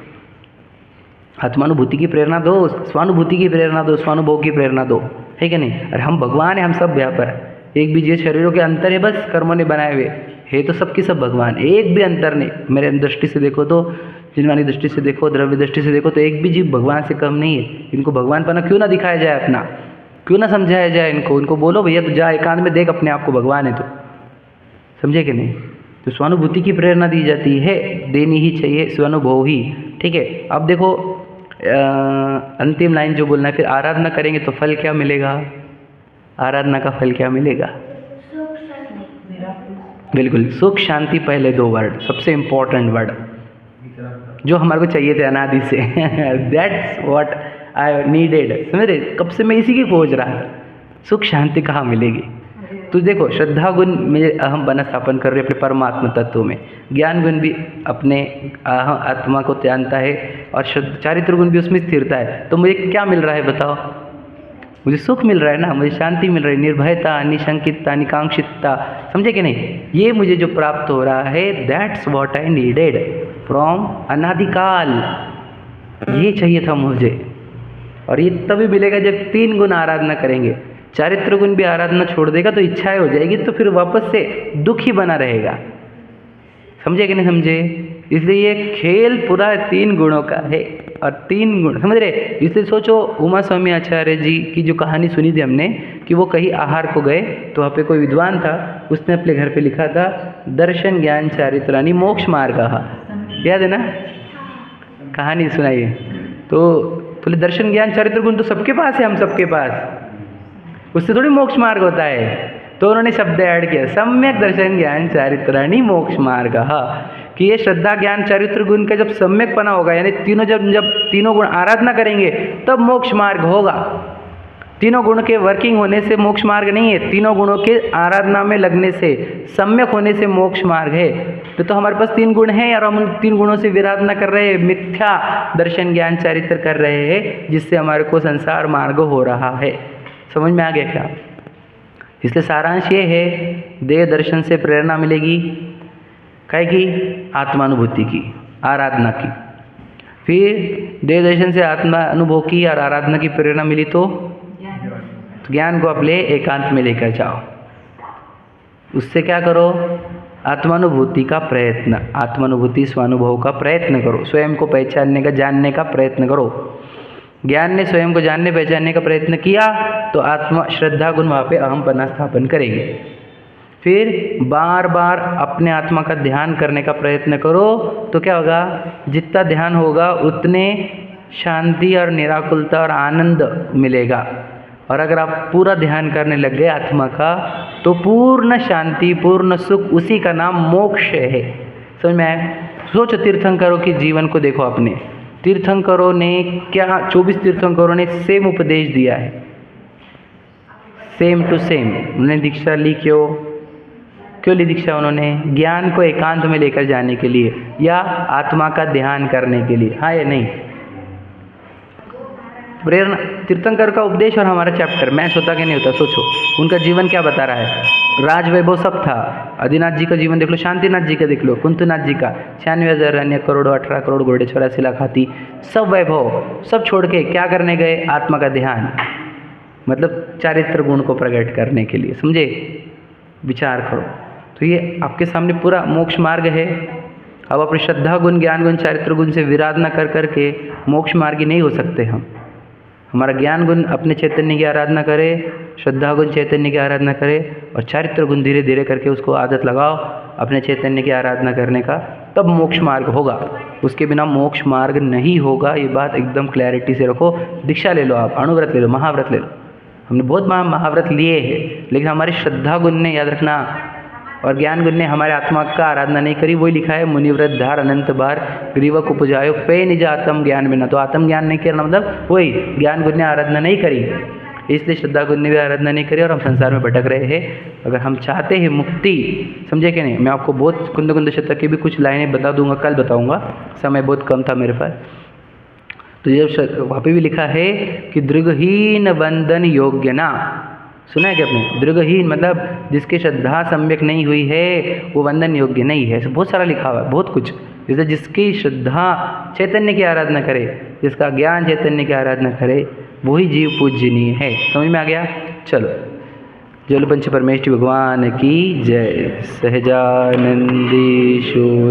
आत्मानुभूति की प्रेरणा दो, स्वानुभूति की प्रेरणा दो, स्वानुभव की प्रेरणा दो, है कि नहीं? अरे हम भगवान हैं, हम सब व्यापार है, एक भी ये शरीरों के अंतर है, बस कर्मों ने बनाए हुए है, तो सबकी सब भगवान, एक भी अंतर नहीं। मेरे दृष्टि से देखो तो, जिनवानी दृष्टि से देखो, द्रव्य दृष्टि से देखो तो एक भी जीव भगवान से कम नहीं है। इनको भगवान पना क्यों ना दिखाया जाए अपना? क्यों ना समझाया जाए इनको, उनको बोलो भैया तो जा एकांत में देख अपने आप को, भगवान है तो, समझे कि नहीं। तो स्वानुभूति की प्रेरणा दी जाती है, देनी ही चाहिए, स्वानुभव ही। ठीक है, अब देखो अंतिम लाइन जो बोलना है, फिर आराधना करेंगे तो फल क्या मिलेगा, आराधना का फल क्या मिलेगा? बिल्कुल, सुख शांति, पहले 2 वर्ड सबसे इम्पोर्टेंट वर्ड जो हमारे को चाहिए थे अनादि से। दैट्स व्हाट आई नीडेड, समझ रहे, कब से मैं इसी की खोज रहा था, सुख शांति कहाँ मिलेगी। तो देखो श्रद्धा गुण में अहम बना स्थापन कर रहे अपने परमात्मा तत्व में, ज्ञान गुण भी अपने आत्मा को जानता है, और चारित्र गुण भी उसमें स्थिरता है। तो मुझे क्या मिल रहा है बताओ, मुझे सुख मिल रहा है ना, मुझे शांति मिल रही है, निर्भयता, निशंकितता, निकांक्षितता, समझे कि नहीं, ये मुझे जो प्राप्त हो रहा है, that's what I needed from अनादिकाल, ये चाहिए था मुझे। और ये तभी मिलेगा जब 3 गुण आराधना करेंगे। चारित्र गुण भी आराधना छोड़ देगा तो इच्छाएं हो जाएगी, तो फिर वापस से दुख ही बना रहेगा, समझे कि नहीं समझे। इसलिए ये खेल पूरा 3 गुणों का है, और 3 गुण समझ रहे। इसलिए सोचो उमा स्वामी आचार्य जी की जो कहानी सुनी थी हमने, कि वो कहीं आहार को गए तो वहाँ पे कोई विद्वान था, उसने अपने घर पे लिखा था दर्शन ज्ञान चारित्राणि मोक्ष मार्ग, याद है ना, कहानी सुनाइए। तो बोले दर्शन ज्ञान चारित्र गुण तो सबके पास है, हम सबके पास, उससे थोड़ी मोक्ष मार्ग होता है। तो उन्होंने शब्द ऐड किया, सम्यक दर्शन ज्ञान चारित्राणि मोक्ष मार्ग, कि ये श्रद्धा ज्ञान चारित्र गुण का जब सम्यकपना होगा, यानी तीनों जब तीनों गुण आराधना करेंगे तब मोक्ष मार्ग होगा। तीनों गुण के वर्किंग होने से मोक्ष मार्ग नहीं है, तीनों गुणों के आराधना में लगने से, सम्यक होने से मोक्ष मार्ग है। तो हमारे पास 3 गुण हैं और हम उन 3 गुणों से विराधना कर रहे हैं, मिथ्या दर्शन ज्ञान चारित्र कर रहे हैं, जिससे हमारे को संसार मार्ग हो रहा है। समझ में आ गया क्या? इसलिए सारांश ये है, देह दर्शन से प्रेरणा मिलेगी, काय की, आत्मानुभूति की, आराधना की। फिर देह दर्शन से आत्मा अनुभव की और आराधना की प्रेरणा मिली तो ज्ञान को अपने एकांत में लेकर जाओ, उससे क्या करो, आत्मानुभूति का प्रयत्न, आत्मानुभूति स्वानुभव का प्रयत्न करो, स्वयं को पहचानने का, जानने का प्रयत्न करो। ज्ञान ने स्वयं को जानने पहचानने का प्रयत्न किया तो आत्मा श्रद्धा गुण वहाँ पे अहमपना स्थापन करेंगे। फिर बार बार अपने आत्मा का ध्यान करने का प्रयत्न करो, तो क्या होगा, जितना ध्यान होगा उतने शांति और निराकुलता और आनंद मिलेगा। और अगर आप पूरा ध्यान करने लग गए आत्मा का, तो पूर्ण शांति, पूर्ण सुख, उसी का नाम मोक्ष है। समझ में आया? सोचो तीर्थंकरों के जीवन को देखो अपने, तीर्थंकरों ने क्या, 24 तीर्थंकरों ने सेम उपदेश दिया है, सेम टू सेम। उन्होंने दीक्षा ली, क्यों ली दीक्षा? उन्होंने ज्ञान को एकांत में लेकर जाने के लिए, या आत्मा का ध्यान करने के लिए, हाँ या नहीं? प्रेरणा, तीर्थंकर का उपदेश और हमारा चैप्टर मैच होता कि नहीं होता? सोचो उनका जीवन क्या बता रहा है। राज वैभव सब था, आदिनाथ जी का जीवन देख लो, शांतिनाथ जी का देख लो, कुंतुनाथ जी का 96,000 अन्य करोड़ों 18 करोड़ घोड़े 84 लाख हाथी, सब वैभव सब छोड़ के क्या करने गए? आत्मा का ध्यान, मतलब चारित्र गुण को प्रकट करने के लिए। समझे? विचार करो। तो ये आपके सामने पूरा मोक्ष मार्ग है। अब अपने श्रद्धा गुण, ज्ञान गुण, चारित्र गुण से विराधना कर करके मोक्ष मार्गी नहीं हो सकते हम। हमारा ज्ञान गुण अपने चैतन्य की आराधना करे, श्रद्धा गुण चैतन्य की आराधना करे, और चारित्र गुण धीरे धीरे करके उसको आदत लगाओ अपने चैतन्य की आराधना करने का, तब मोक्ष मार्ग होगा। उसके बिना मोक्ष मार्ग नहीं होगा, ये बात एकदम क्लैरिटी से रखो। दीक्षा ले लो, आप अणुव्रत ले लो, महाव्रत ले लो। हमने बहुत महाव्रत लिए हैं, लेकिन हमारे श्रद्धा गुण ने, याद रखना, और ज्ञान गुण ने हमारे आत्मा का आराधना नहीं करी। वही लिखा है, मुनिव्रत धार अनंत बार ग्रीवक उपजायो पे निज आत्म ज्ञान बिना। तो आत्म ज्ञान नहीं करना मतलब वही ज्ञान गुण ने आराधना नहीं करी, इसलिए श्रद्धा गुण ने भी आराधना नहीं करी और हम संसार में भटक रहे हैं। अगर हम चाहते हैं मुक्ति, समझे कि नहीं? मैं आपको बहुत कुंद कुंद शतक की भी कुछ लाइनें बता दूंगा, कल बताऊंगा, समय बहुत कम था मेरे पास। तो जब वहाँ पे भी लिखा है कि दृगहीन वंदन योग्य ना, सुना है क्या आपने? दृगहीन मतलब जिसकी श्रद्धा सम्यक नहीं हुई है वो वंदन योग्य नहीं है। ऐसा बहुत सारा लिखा हुआ है, बहुत कुछ। जैसे जिसकी श्रद्धा चैतन्य की आराधना करे, जिसका ज्ञान चैतन्य की आराधना करे, वही जीव पूजनीय है। समझ में आ गया? चलो, जल पंच परमेश्वर भगवान की जय। सहजानंदी शो